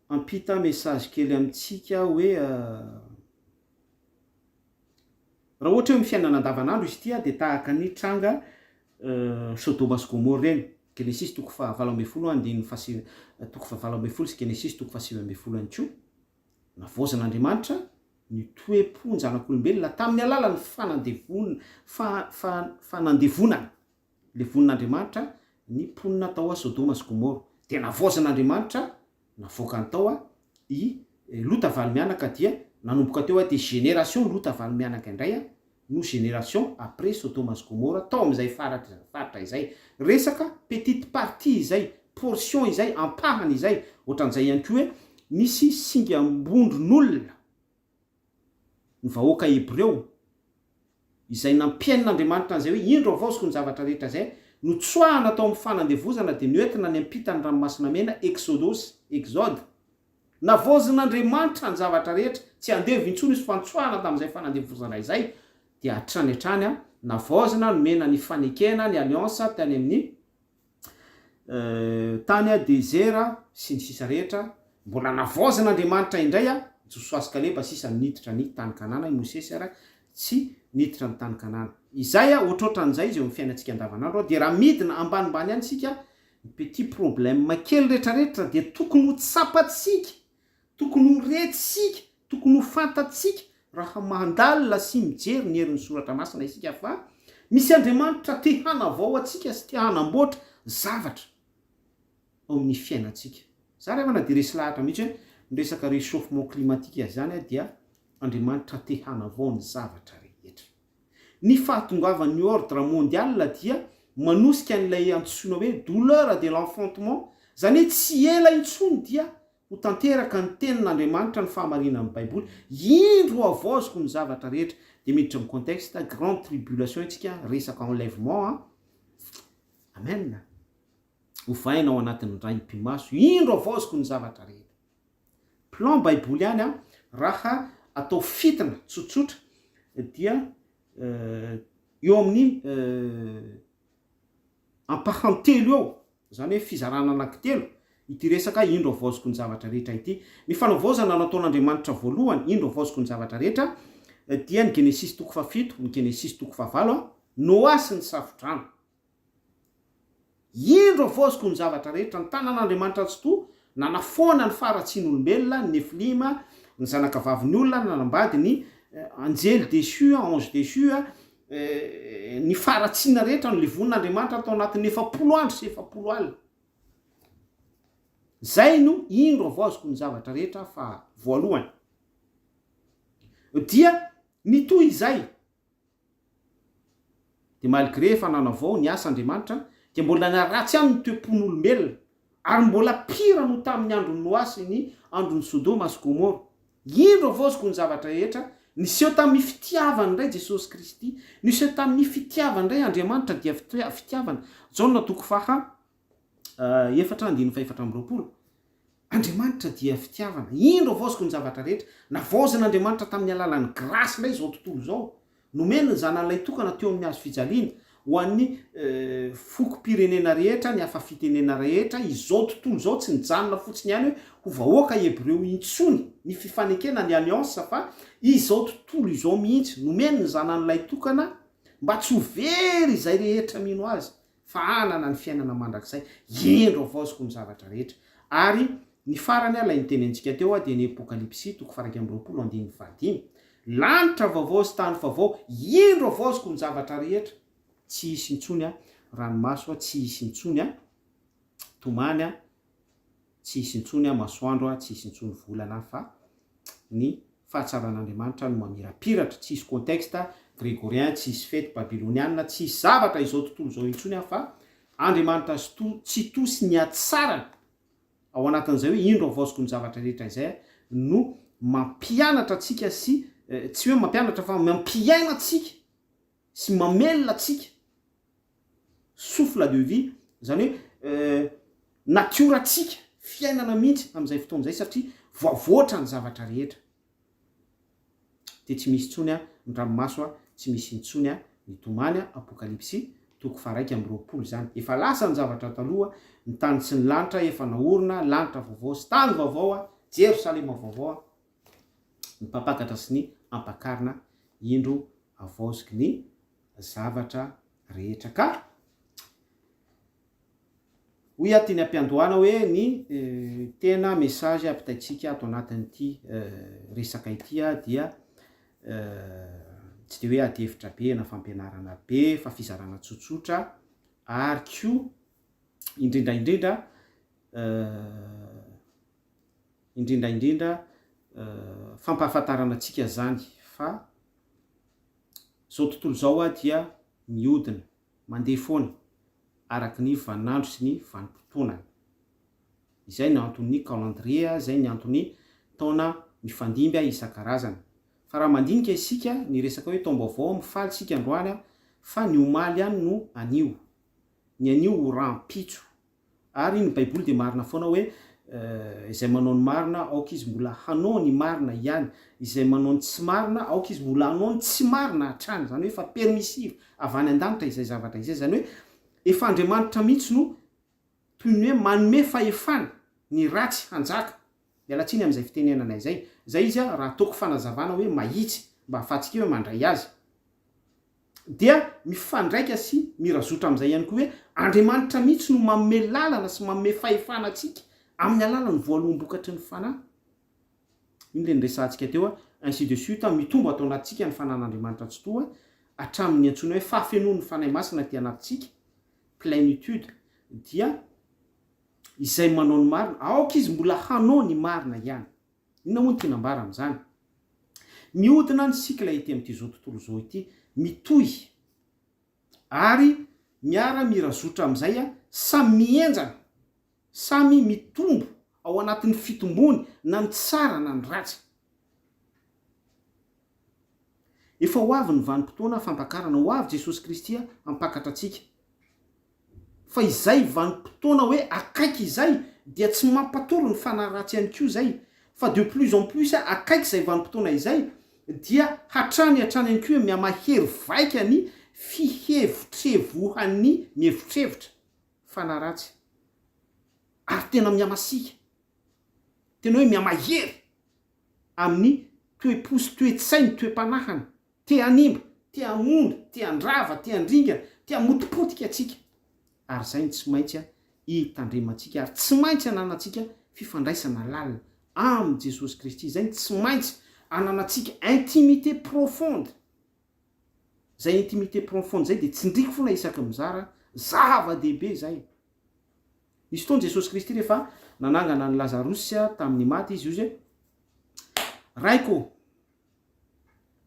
ampita message kely amintsika hoe raha ohatra hoe mifiainana andavanandro izy ity dia tahaka ny tranga Sodoma sy Gomora reny. Genesis 7:20 sy Genesis 7:20 navaozan'Andriamanitra ny toe-pony zanak'olombelona tamin'ny alalan'ny fanandevonana le vonin'Andriamanitra ny ponina tao Sodoma sy Gomora. dia navozan'Andriamanitra navoaka ny tao i lota valy mianaka dia nanomboka teo dia génération lota valy mianaka indray no génération après Sodoma sy Gomora tao amin'izay faritra izay resaka petite partie izay portion izay ampahany izay ohatran'izay ihany koa hoe nisy singa ambondron'olona ny vahoaka Hebreo izay nampiain'Andriamanitra an'izay hoe indro avosiko ny zavatra rehetra zay no tsoahana tao amin'ny fanandevozana dia nioentina ny ampitany ranomasina mena exode navozan'Andriamanitra ny zavatra rehetra tsy andevy intsony izy fantsoahana tamin'izay fanandevozana izay dia hatrany navozana nomena ny fanekena ny alliance tany amin'ny tany désert sy ny sisa rehetra mbola navozan'Andriamanitra indray Joshua sy Kaleba sisa niditra ny tany Kanana i Mosesy tsy niditra ny tany Kanana izay ohatrohatran'izay izy eo amin'ny fiainantsika andavanandro dia raha midina ambanimbany any sika petit problème kely rehetrarehetra dia tokony ho tsapatsika tokony ho retsika tokony ho fantatsika raha mandalina sy mijery ny herin'ny soratra masina isika fa misy Andriamanitra te hanavao atsika sy te hanamboatra zavatra ao amin'ny fiainantsika za rehefa na dia resy lahatra mihitsy hoe miresaka réchauffement climatique zany dia Andriamanitra te hanavao ny zavatra rehetra ny fahatongavan'ny ordre mondial dia manosika an'ilay antsoina hoe douleur de l'enfantement zany hoe tsy ela intsony dia ho tanteraka ny tenin'Andriamanitra ny fahamarinana amin'ny Baiboly indro avoziko ny zavatra rehetra dia miditra amin'ny contexte grande tribulation itsika resaka enlèvement amen ho vaina ao anatin'ny ray mpimaso indro avoziko ny zavatra rehetra plan Baiboly ihany raha atao fitina tsotsotra dia eo amin'ny ampahantelo eo zany hoe fizarana anankitelo ity resaka indro avoziko ny zavatra rehetra ity ny fanavozana nataon'Andriamanitra voalohany indro avoziko ny zavatra rehetra dia ny Genesis 7 ny Genesis 9 Noa sy ny safodrano indro avoziko ny zavatra rehetra ny tanan'Andriamanitra tsy to nanafoana ny faratsian'olombelona ny Nefilima ny zanakavavin'ny olona nanambady ny anjely déchu ange déchu ny faratsiana rehetra no levon'Andriamanitra atao anatin'ny 70 andro sy 70 alina zay no indro avoziko ny zavatra rehetra fa voalohany dia ny toy izay dia malgré efa nanavao ny asa'Andriamanitra dia mbola naratsy any ny toepon'olombelona ary mbola pira no tamin'ny andron'ny Noa sy ny andron'ny Sodoma sy Gomora indro avoziko ny zavatra rehetra niseho tamin'ny fitiavany indray Jesosy Kristy niseho tamin'ny fitiavany indray Andriamanitra dia fitiavana Jaona 4:4 Andriamanitra dia fitiavana indro avoziko ny zavatra rehetra navozan'Andriamanitra tamin'ny alalan'ny grâce ilay zao tontolo zao nomena ny zanan'ilay tokana teo amin'ny hazo fijaliana ho an'ny fokom-pirenena rehetra ny hafa-fitenena rehetra izao tontolo zao tsy nijanona fotsiny ihany hoe ho vahoaka Hebreo intsony ny fifanekena ny alliance fa izao tontolo izao mihitsy nomena ny zanan'ilay tokana mba tsy ho very izay rehetra mino azy fa anana ny fiainana mandrakizay indro avoziko ny zavatra rehetra ary ny farany ilay nitenentsika teo dia ny Apokalipsy 2:20 lanitra vaovao sy tany vaovao indro avoziko ny zavatra rehetra tsy hisy intsony ranomaso tsy hisy intsony tomany tsy hisy intsony masoandro tsy hisy intsony volana fa ny fahatsaran'Andriamanitra no mamirapiratra tsy hisy contexte grégorien tsy hisy fety babyloniana tsy hisy zavatra izao tontolo zao intsony fa Andriamanitra tsy tosy ny atsarany ao anatin'izay hoe indro avoziko ny zavatra rehetra izay no mampianatra atsika sy tsy hoe mampianatra fa mampiaina atsika sy mamelona atsika souffle de vie zany hoe natioratsika fiainana mihitsy amin'izay fotoan'izay satria voavoatra ny zavatra rehetra dia tsy misy intsony ny ranomaso tsy misy intsony ny tomany Apokalipsy 2:20 zany efa lasa ny zavatra taloha ny tany sy ny lanitra efa naorina lanitra vaovao sy tany vaovao Jerosalema vaovao ny mpapakatra sy ny ampakarina indro avoziko ny zavatra rehetra ka hoy aty ny ampiandohana hoe ny tena message ampitaitsika ato anatin'ity resaka ity dia tsy de hoe adevitra be na fampianarana be fa fizarana tsotsotra ary ko indrindra indrindraindrindra fampahafantarana antsika zany fa zao tontolo zao dia miodina mandeha foana araky ny vaninandro sy ny vanimpotoana. Izay ny antony calendrier, zay ny antony taona mifandimby isan-karazany. Fa raha mandinika isika ny resaka hoe taom-baovao mifaly sika androany fa ny omaly ihany no anio. Ny anio ho rampitso. Ary ny baiboly dia marina foana hoe izay manao ny marina aoka izy mbola hanao ny marina ihany, izay manao ny tsy marina aoka izy mbola hanao ny tsy marina hatrany. Zany hoe fa permissive avy any an-danitra izay zavatra izay. Zany hoe efa Andriamanitra mihitsy no toy ny hoe manome fahefana ny ratsy hanjaka. Mialatsiny amin'izay fitenenana izay. Zay izy raha ataoko fanazavana hoe mahitsy mba ahafahantsika hoe mandray azy. Dia mifandraika sy mirazotra amin'izay ihany koa hoe Andriamanitra mihitsy no manome lalana sy manome fahefana antsika amin'ny alalany voaloham-bokatry ny fanahy. Iny le niresantsika teo ainsi de suite mitombo atao anatintsika ny fanan'Andriamanitra tsy toa hatramin'ny antsoina hoe fahafenoan'ny fanahy masina ty anatintsika, plénitude, dia izay manao ny marina aoka izy mbola hanao ny marina ihany. Inona moa ny tinambara amin'izany? Miodina ny sikla ety amin'ity zao tontolo zao ity, mitohy ary miara mirazotra amin'izay samy mienjana, samy mitombo ao anatin'ny fitombony na ny tsara na ny ratsy. Efa ho avy ny vanimpotoana fampakarana, ho avy Jesosy Kristy hampakatra atsika. Fa izay vanimpotoana hoe akaiky izay dia tsy mampatory ny fanahy ratsy ihany koa zay, fa de plus en plus akaiky izay vanimpotoana izay dia hatrany ihany koa miamahery vaika ny fihevitrevohan'ny mihevitrevitra fanahy ratsy. Ary tena miamasika, tena hoe miamahery amin'ny toe-posy, toe-tsainy, toe-panahany, te hanimba, te hamonda, te handrava, te handringana, te hamotipotika atsika. Ary zay ny tsy maintsy hitandremantsika, ary tsy maintsy ananantsika fifandraisana lalina amin'ny Jesosy Kristy. Zay ny tsy maintsy ananantsika intimité profonde. Zay intimité profonde zay dia tsindriky foana isaky mizara, zava-dehibe zay. Nisy fotoana Jesosy Kristy rehefa nanangana ny Lazarosy tamin'ny maty izy io zay, raiko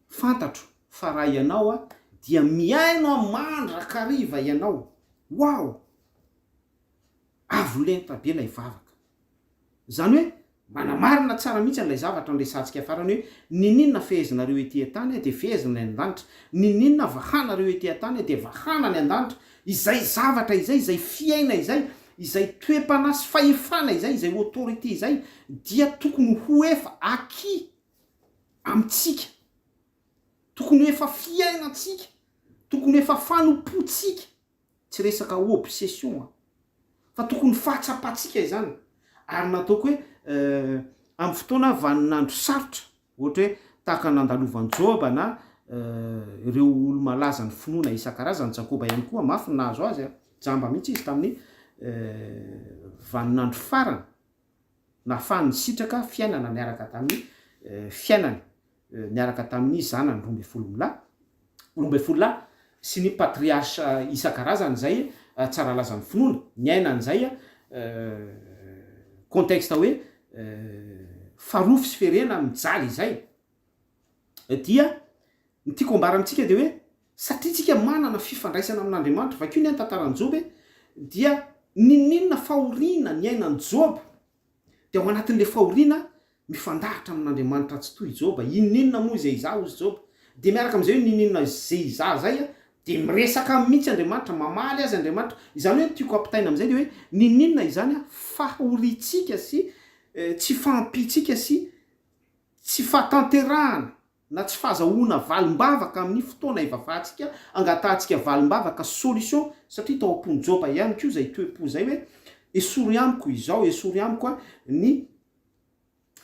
fantatro fa raha ianao dia miaino mandrakariva ianao. Wow! Avolenta be ilay vavaka. Zany hoe manamarina tsara mihitsy an'ilay zavatra nresantsika farany hoe ninina fehezinareo ety an-tany dia fehezina ny an-danitra, ninina vahanareo ety an-tany dia vahana ny an-danitra. Izay zavatra izay, izay fiaina izay, izay toe-panahy sy fahefana izay, izay autorité izay dia tokony ho efa aky amintsika, tokony efa fiainantsika, tokony efa fanompotsika. Tsy resaka obsession fa tokony fahatsapatsika izany. Ary nataoko hoe amin'ny fotoana vaninandro sarotra, ohatra hoe tahaka nandalovan'i Joba na ireo olo malaza ny finoana isan-karazany, Jakoba ihany koa mafy nahazo azy, jamba mihitsy izy tamin'ny vaninandro farany nahafahany sitraka fiainana miaraka tamin'ny fiainany, miaraka tamin'ny zanany roa ambin'ny folo lahy sy ny patriarcha isan-karazany zay tsara lazan'ny finoana niainan'izay contexte hoe farofy sy ferena mijaly izay. Dia ny tiako ambara amintsika dia hoe satria tsika manana fifandraisana amin'Andriamanitra, vakio ny tantaran'i Joba dia ninina fahoriana ny ainan'i Joba, dia ao anatin'le fahoriana mifandahatra amin'Andriamanitra tsy toy Joba. Ininina moa izay iza ozy Joba, dia miaraka amin'izay hoe ninina izay iza zay dia miresaka mihitsy Andriamanitra, mamaly azy Andriamanitra. Izany hoe tiako ampitaina amin'izay dia hoe ninina izany fahoritsika sy tsy fampitsika sy tsy fahatanterahana na tsy fahazahoana valim-bavaka amin'ny fotoana ivavantsika, angatantsika valim-bavaka solution. Satria tao am-pony Joba ihany koa zay toe-po zay hoe esory amiko izao, esory amiko ny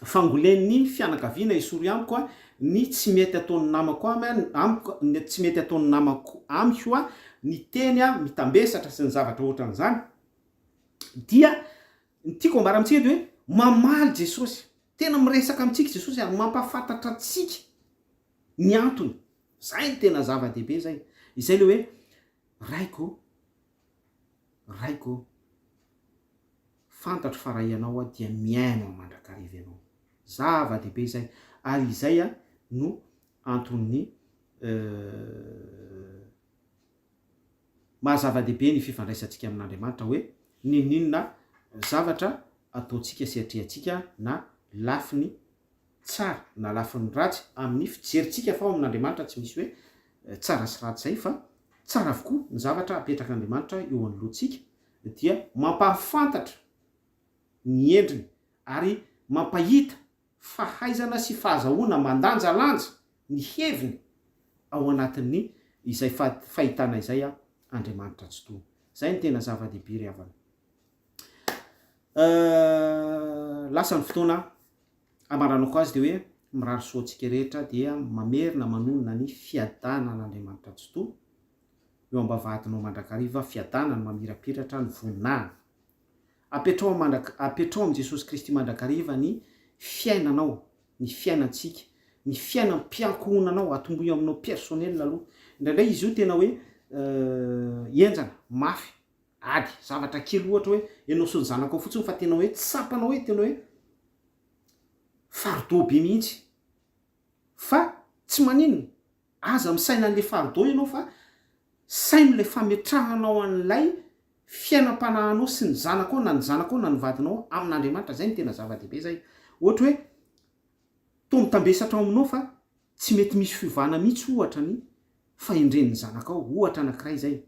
fangolen'ny fianakaviana, esory amiko ny tsy mety ataon'ny namako amiko, tsy mety ataon'ny namako amiko ny teny mitambesatra sy ny zavatra ohatran'izany. Dia ny tiako ambara amintsika dia hoe mamaly Jesosy, tena miresaka amintsika Jesosy ary mampafantatra antsika ny antony. Zay ny tena zava-dehibe zay. Izay le hoe raiko fantatro fa raha ianao dia miaino mandrakariva ianao. Zava-dehibe zay. Ary izay no antony mahazava-dehibe ny fifandraisantsika amin'Andriamanitra, hoe ninona zavatra ataontsika sy atrehantsika na lafiny tsara na lafiny ratsy amin'ny fijerintsika fa ao amin'Andriamanitra tsy misy hoe tsara sy ratsy zay, fa tsara avokoa ny zavatra apetrak'Andriamanitra eo anoloantsika dia mampahafantatra ny endriny ary mampahita fahaizana sy fahazahoana mandanjalanja ny heviny ao anatin'ny izay fahitana izay Andriamanitra tsy toa. Zay ny tena zava-dehibe ry havana. Lasa ny fotoana amaranako azy de hoe mirary soantsika rehetra dia mamerina manonona ny fiadanan'Andriamanitra tsy toa eo ambavahadinao mandrakariva, fiadanany mamirapiratra ny voninahiny. Apetrao am' Jesosy Kristy mandrakariva ny fiainanao, ny fiainantsika, ny fiainam-piankohonanao, atomboy aminao personnel aloha. Indraindray izy io tena hoe enjana, mafy, ady, zavatra kely ohatra hoe ianao sy ny zanakao fotsiny fa tena hoe tsapanao hoe tena hoe fardeau be mihitsy. Fa tsy maninona, aza misaina an'le fardeau ianao fa sainy le fametrahanao an'ilay fiainam-panahanao sy ny zanakao na ny zanakao na ny vadinao amin'Andriamanitra. Zay ny tena zava-dehibe zay. Ohatra hoe tombotambesatra ao aminao fa tsy mety misy fiovana mihitsy ohatra ny fahendren'ny zanakao, ohatra anankiray zay.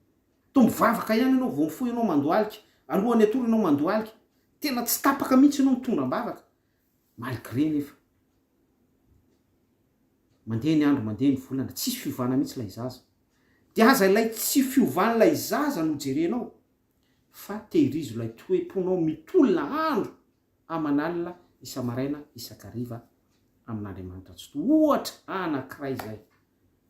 Tombo vavaka ihany ianao vao mifoy ianao mandohalika, alohan'ny atory ianao mandohalika, tena tsy tapaka mihitsy ianao mitondram-bavaka. Malgré nefa mandeha ny andro, mandeha ny volana, tsisy fiovana mihitsy lay zaza. De aza ilay tsy fiovan'ilay zaza no jerenao, fa tehirizo ilay toe-ponao mitolona andro aman'alina isa-maraina isan-kariva amin'Andriamanitra tsy toa. Ohatra anankiray zay.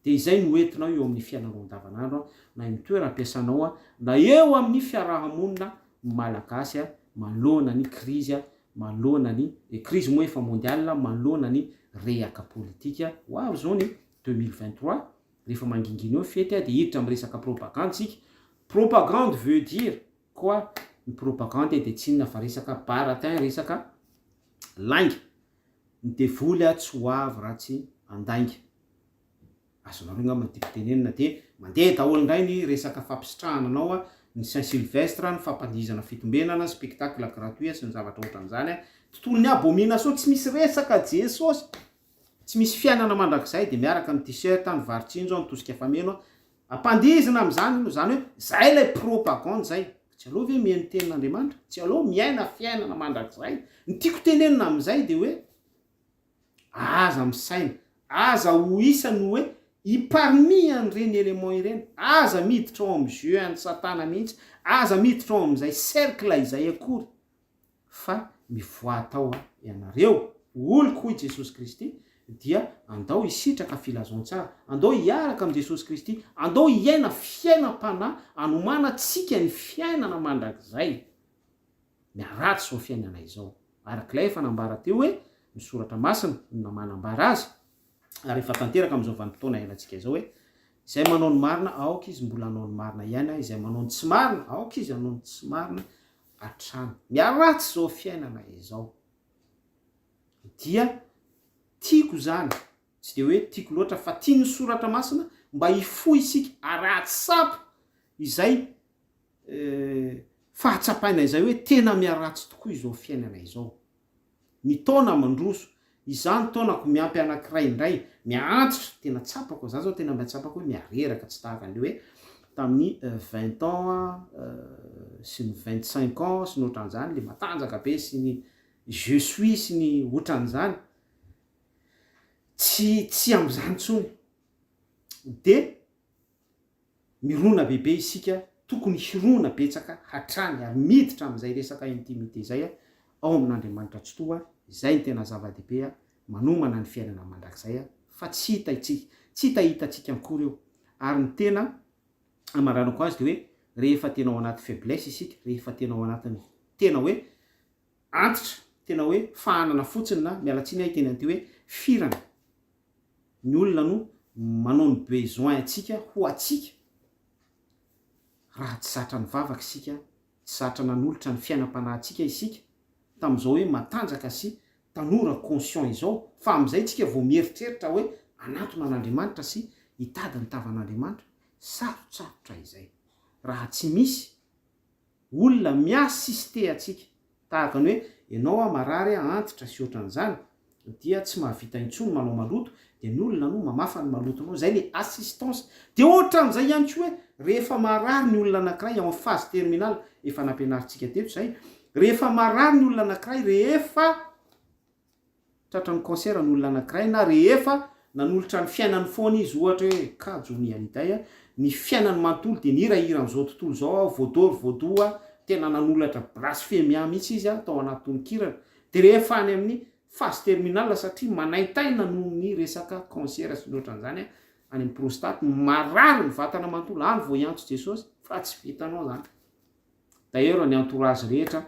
De izay no entinao eo amin'ny fiainanao andavanandro, na ny toeram-piasanao, na eo amin'ny fiarahamonina malagasy manoloana ny krizy, manoloana ny krizy moa efa mondial, manoloana ny rehaka politika. Ho avy zao ny 2023 rehefa mangingina eo fety de hiditra amin'ny resaka propagande sika. Propagande veut dire quoi? Ny propagande de tsy inona fa resaka baratin, resaka lainga. Ny devoly tsy ho avy raha tsy andainga. Azonareo ngamba ny tiako tenenina. De mandeha daholo indray ny resaka fampisitrahana anao, ny Saint Sylvestre, ny fampandihizana fitombenana, spectacle gratuit sy ny zavatra ohatran'izany. Tontolon'ny abomination, tsy misy resaka Jesosy, tsy misy fiainana mandrakizay, de miaraka amin'ny t-shirt, ny varitsinjo, ny tosika fameno, ampandihizana am'izany, zany hoe zay lay propagande zay. Tsy aloha ve mihaino tenin'Andriamanitra? Tsy aloha miaina fiainana mandrakizay? Ny tiako tenenina am'izay de hoe aza misaina, aza ho isany hoe iparmi an'ireny élément ireny, aza miditra ao am' jeu an'ny satana mihitsy, aza miditra ao am'izay cercle izay akory, fa mivoatao ianareo oloko hoy Jesosy Kristy dia andao isitraka filazaon-tsara, andao hiaraka am' Jesosy Kristy, andao hiaina fiainam-panahy, anomana tsika ny fiainana mandrakizay. Miaratsy zao fiainana izao. Arak'ilay efa nambara teo hoe ny soratra masina no manambara azy, ary efa tanteraka am'izao vanim-potoana iainantsika izao hoe izay manao ny marina aoka izy mbola hanao ny marina ihany, izay manao ny tsy marina aoka izy hanao ny tsy marina hatrany. Miaratsy zao fiainana izao. Dia tiako zany, tsy de hoe tiako loatra fa tiany soratra masina mba hifoy isika aratsapa izay fahatsapaina izay hoe tena miaratsy tokoa izao fiainana izao. Ny taona mandroso, izany taonako miampy anankiray indray, miantitra, tena tsapako, za zao tena miatsapako hoe miareraka tsy tahaka an'le hoe tamin'ny 20 ans sy ny 25 ans sy ny ohatran'izany, le matanjaka be sy ny je suis sy ny ohatran'izany, tsy am'izany tsony. De mirona bebe isika, tokony hirona betsaka hatrany ary miditra am'izay resaka intimité zay ao amin'Andriamanitra tsy toa. Izay ny tena zava-dehibe manomana ny fiainana mandrakizay, fa tsy hitahitantsika akory eo. Ary ny tena amaranako azy de hoe rehefa tena ao anaty faiblesse isika, rehefa tena ao anatin'ny tena hoe antitra, tena hoe fahanana fotsiny, na mialatsiny ahy tena an'ity hoe firana, ny olona no manao ny besoin atsika ho atsika, raha tsy zatra ny vavaka isika tsy zatra nanolotra ny fiainam-panahintsika isika tamin'izao hoe matanjaka sy tanora conscient izao fa amin'izay tsika vao mieritreritra hoe anatona an'Andriamanitra sy hitady ny tavan'Andriamanitra sarotsarotra izay raha tsy misy olona miasiste atsika tahaka ny hoe ianao marary antitra sy ohatran'izany dia tsy mahavita intsony manao maloto dia ny olona no mamafa ny malotonao zay le assistance dia ohatran'izay ihany koa hoe rehefa marary ny olona anankiray ao amin'ny phase terminale efa nampianarintsika teto zay rehefa marary ny olona anankiray rehefa tratra ny cancer ny olona anankiray na rehefa nanolotra ny fiainany foana izy ohatra hoe kajony aniday ny fiainany manontolo dia nihirahira amin'izao tontolo zao voadory voadoa tena nanolotra blasfemia mihitsy izy tao anatin'ny kirana dia rehefa any amin'ny phase terminale satria manaitaina noho ny resaka cancer sy ohatran'izany any amin'ny prostate marary ny vatana manontolo any vao iantso Jesosy fa tsy vitanao zany d'ailleurs ny entourage rehetra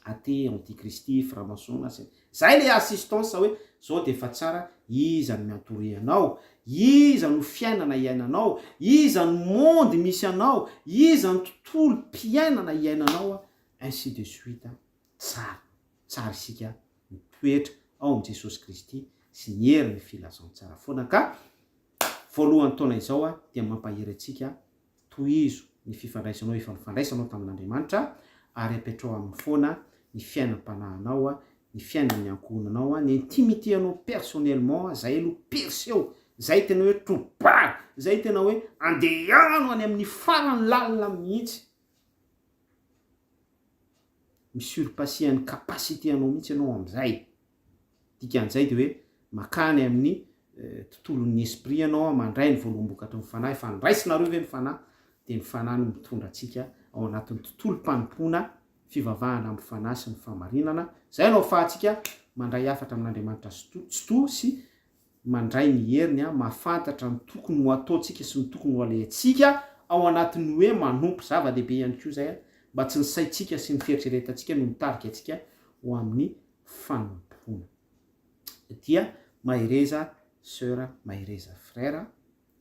athée antikristy franc-maçon zay le assistance hoe zao dia efa tsara iza ny miantore anao iza no fiainana iainanao iza ny monde misy anao iza ny tontolo mpiainana iainanao ainsi de suite tsara isika mitoetra ao amin'i Jesosy Kristy sy ny herin'ny filazantsara foana ka voalohany taona izao dia mampahery antsika tohizo ny fifandraisanao efa nifandraisanao tamin'Andriamanitra ary apetrao amin'ny foana ny fiainam-panahinao ny fiainan'ny ankohonanao ny intimité anao personnellement zay aloha perseo zay tena hoe tobary zay tena hoe andehano any amin'ny farany lalina mihitsy misurpasser ny capacité anao mihitsy ianao amin'izay dikan'izay dia hoe makany amin'ny tontolon'ny esprit ianao mandray ny voalombokatra ny fanahy efa niraisinareo ve ny fanahy dia ny fanahy no mitondra antsika ao anatin'ny tontolo mpanompoana fivavahana amin'ny fanahy sy ny famarinana zay anao ahafahantsika mandray hafatra amin'Andriamanitra soto sy mandray ny heriny mahafantatra ny tokony ho ataontsika sy ny tokony ho alehantsika ao anatin'ny hoe manompo zava-dehibe ihany koa zay mba tsy ny saintsika sy ny fieritreretantsika no mitarika antsika ho amin'ny fanompoana dia mahireza sœur mahireza frère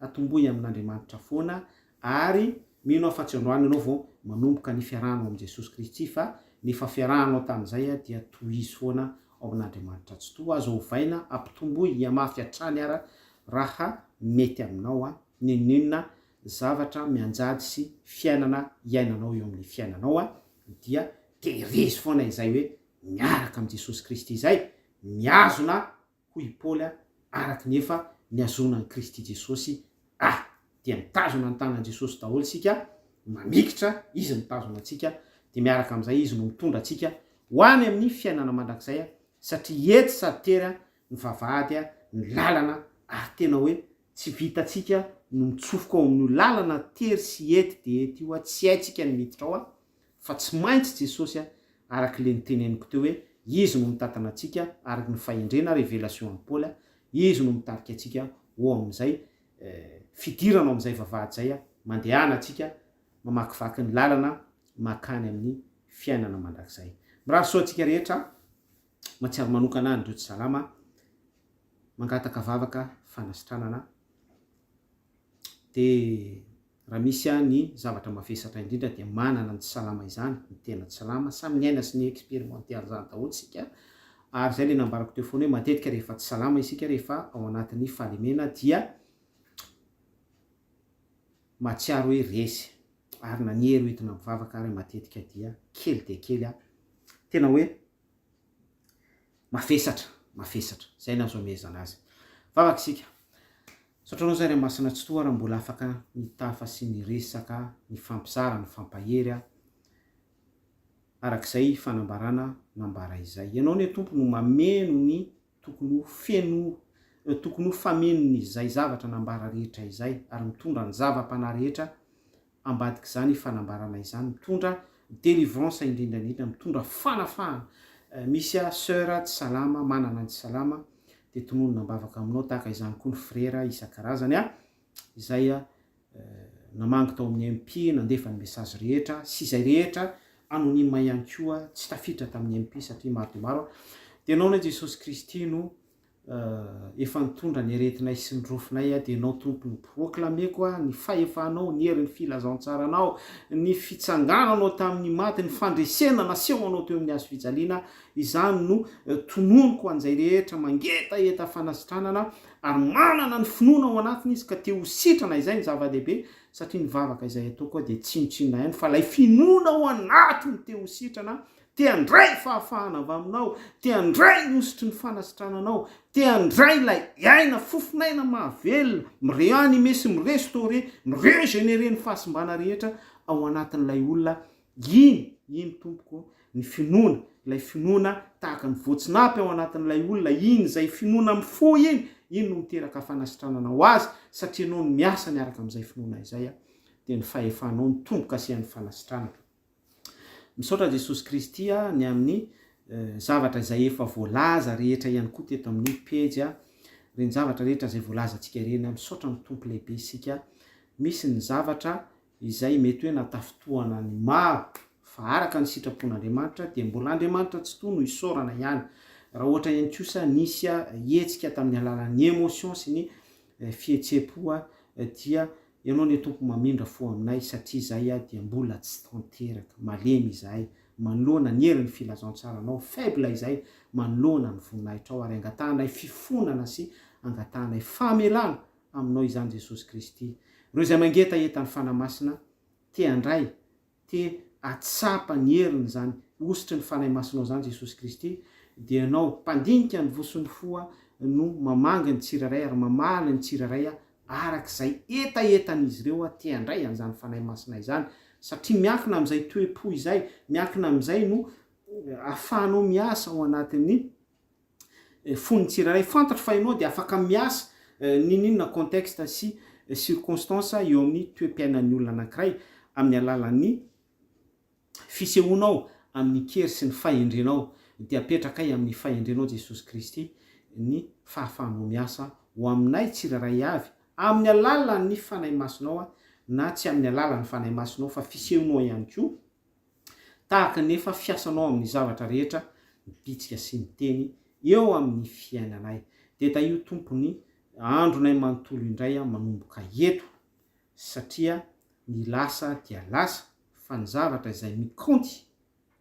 atombohy amin'Andriamanitra foana ary mino afa tsy androany ianao vao manomboka ny fiarahanao amin'i Jesosy Kristy fa nefa fiarahanao tamin'izay dia tohizo foana ao amin'Andriamanitra tsy toa azo ovaina ampitombohy hiamafy hatrany ara raha mety aminao ninona zavatra mianjady sy fiainana iainanao eo amin'ny fiainanao dia tehirezy foana izay hoe miaraka amin'i Jesosy Kristy izay miazona hoy Paoly araka nefa niazonan'i Kristy Jesosy dia mitazona ny tanan'i Jesosy daholo isika mamikitra izy mitazona antsika dia miaraka amin'izay izy no mitondra antsika ho any amin'ny fiainana mandrakizay satria ety sady tery ny vavahady ny lalana tena hoe tsy vitantsika no mitsofoka ao amin'ny lalana tery sy ety dia ety io tsy haintsika ny miditra ao fa tsy maintsy Jesosy araka le niteneniko teo hoe izy no mitatana antsika araka ny fahendrena révélation amin'ny Paoly izy no mitarika antsika ho amin'izay fidirana amin'izay vavahady zay mandehana antsika mamakivaky ny lalana makany amin'ny fiainana mandrakizay mirahasoa antsika rehetra matsiaro manokana andreo tsy salama mangataka vavaka fanasitranana dia raha misy ny zavatra mavesatra indrindra dia manana ny tsy salama izany ny tena tsy salama samy ny aina sy ny expérimenté zany daholo sika ary zay le nambarako teo foana hoe matetika rehefa tsy salama isika rehefa ao anatin'ny fahalemena dia matsiaro hoe resy ary nanihery hoentina mivavaka ary matetika dia kely dia kely tena hoe mafesatra zay nazo amezana azy vavaka isika satranao zay masina tsy toa raha mbola afaka mitafa sy ny resaka ny fampizara ny fampahery arak'izay fanambarana nambara izay ianao ny tompo no mameno ny tokony ho fameno izay zavatra nambara rehetra izay ary mitondra ny zava-panahy rehetra ambadika izany fanambarana izany mitondra délivrance indrindrandrindra mitondra fanafahana misy sœur tsy salama manana ny salama dia tonono nambavaka aminao tahaka izany koa ny frère isan-karazany izay namangy tao amin'ny MP nandefa ny message rehetra sy izay rehetra anonyme ihany koa tsy tafiditra tamin'ny MP satria maro dia maro dia anao na Jesosy Kristy no efa nitondra ny aretinay sy ny rofinay dia anao tompo ny proclameko ny fahefanao ny herin'ny filazantsaranao ny fitsangananao tamin'ny maty ny fandresena naseho anao teo amin'ny azo fijaliana izany no tononoko an'izay rehetra mangeta eta fanasitranana ary manana ny finoana ao anatiny izy ka teo sitrana izay ny zava-dehibe satria ny vavaka izay ataoko dia tsinotsinona ihany fa lay finoana ao anatiny teo sitrana te andray fahafahana avy aminao te andray ny osotry ny fanasitrananao te andray lay aina fofinaina mahavelona mireanime sy mirestore miregénéré ny fahasimbana rehetra ao anatin'ilay olona iny tompoko ny finoana lay finoana tahaka ny voatsinapy ao anatin'ilay olona iny zay finoana mifo iny no miteraka fanasitranana ho azy satria anao ny miasa miaraka amin'izay finoana izay dia ny fahefanao ny tomboka asian'ny fanasitranana. Misaotra Jesosy Kristy ny amin'ny zavatra izay efa voalaza rehetra ihany koa teto amin'ny pejy reny zavatra rehetra izay voalaza antsika reny misaotra ny tompo lehibe isika. Misy ny zavatra izay mety hoe natafotoana ny maro fa araka ny sitrapon'Andriamanitra dia mbola Andriamanitra tsy toy no isaorana ihany. Raha ohatra ihany kosa nisy hetsika tamin'ny alalan'ny émotion sy ny fihetsepo dia ianao ny tompo mamindra fo aminay satria izay dia mbola tsy tanteraka malemy izahay manoloana ny herin'ny filazantsaranao faible izay manoloana ny voninahitra ao ary angatahanay fifonana sy angatahanay famelana aminao izany Jesosy Kristy. Reo izay mangeta entan'ny fanamasina te andray te atsapa ny heriny zany osotry ny fanahy masinao zany Jesosy Kristy dia anao mpandinika ny voson'ny foa no mamanga ny tsiraray ary mamaly ny tsiraray arak'izay etaetan'izy ireo te andray an'izany fanahy masina izany satria miankina amin'izay toe-po izay miankina amin'izay no ahafahanao miasa ao anatin'ny fon'ny tsiraray fantatra fa ianao dia afaka miasa ninona contexte sy circonstance eo amin'ny toe-piainan'ny olona anankiray amin'ny alalan'ny fisehoanao amin'ny kery sy ny fahendrenao dia apetraka amin'ny fahendrenao Jesosy Kristy ny fahafahanao miasa ho aminay tsiraray avy amin'ny alalan'ny fanahy masinao na tsy amin'ny alalan'ny fanahy masinao fa fisehoanao ihany koa tahaka nefa fiasanao amin'ny zavatra rehetra mipitsika sy miteny eo amin'ny fiainanay dia io tompony andronay manontolo indray manomboka eto satria ny lasa dia lasa fa ny zavatra izay mikonty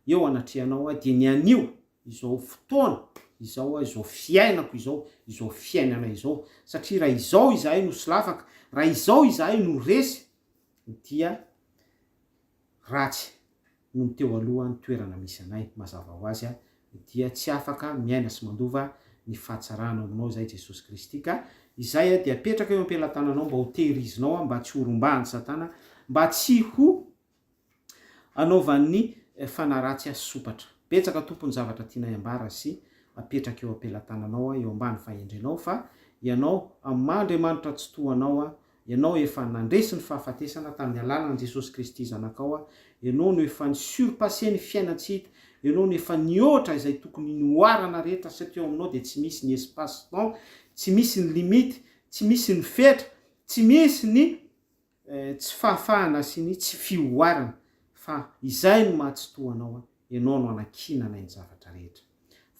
eo anatrehanao dia ny anio izao fotoana izao fiainako izao fiainana izao satria raha izao izahay no solafaka raha izao izahay no resy dia ratsy no teo alohan'ny toerana misy anay mazava ho azy dia tsy afaka miaina sy mandova ny fahatsarana aminao zay Jesosy Kristy ka izay dia apetraka eo am-pelatananao mba ho tehirizinao mba tsy horombahan'ny Satana mba tsy ho anaovan'ny fanaratsy asopatra. Betsaka tompony zavatra tianay ambara sy apetraka eo am-pelatananao eo ambany fahendrenao fa ianao amin'ny Andriamanitra tsy tohanao ianao efa nandresy ny fahafatesana tamin'ny alalan'i Jesosy Kristy zanakao ianao no efa ny surpassé ny fiainatsika ianao no efa nioatra izay tokony nyoarana rehetra satria aminao dia tsy misy ny espace temps tsy misy ny limite tsy misy ny fetra tsy misy ny tsy fahafahana sy ny tsy fioarana fa izay no mahatsitohanao ianao no anakinana ny zavatra rehetra.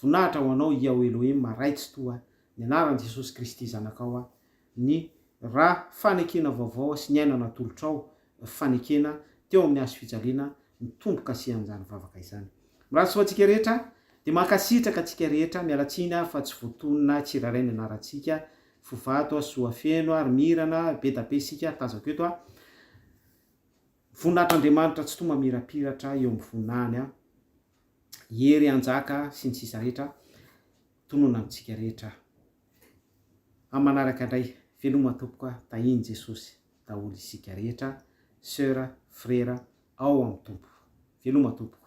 Voninahitra ho anao iao Elohim maraitsy toa ny anaran'i Jesosy Kristy zanakao ny raha fanekena vaovao sy ny ainana tolotrao fanekena teo amin'ny azo fijaliana mitomboka asian'izany vavaka izany. Miratsy ho antsika rehetra dia mankasitraka antsika rehetra mialatsiny fa tsy voatonona tsiraray ny anarantsika fovato soafeno ary mirana be da be sika tazako eto voninahitr'Andriamanitra tsy toa mamirapiratra eo amin'ny voninahiny hery anjaka sy ny sisa rehetra tonona amintsika rehetra amanaraka indray veloma tompoka tahiny Jesosy daholo isika rehetra sœur frère ao amin'ny tompo veloma tompo.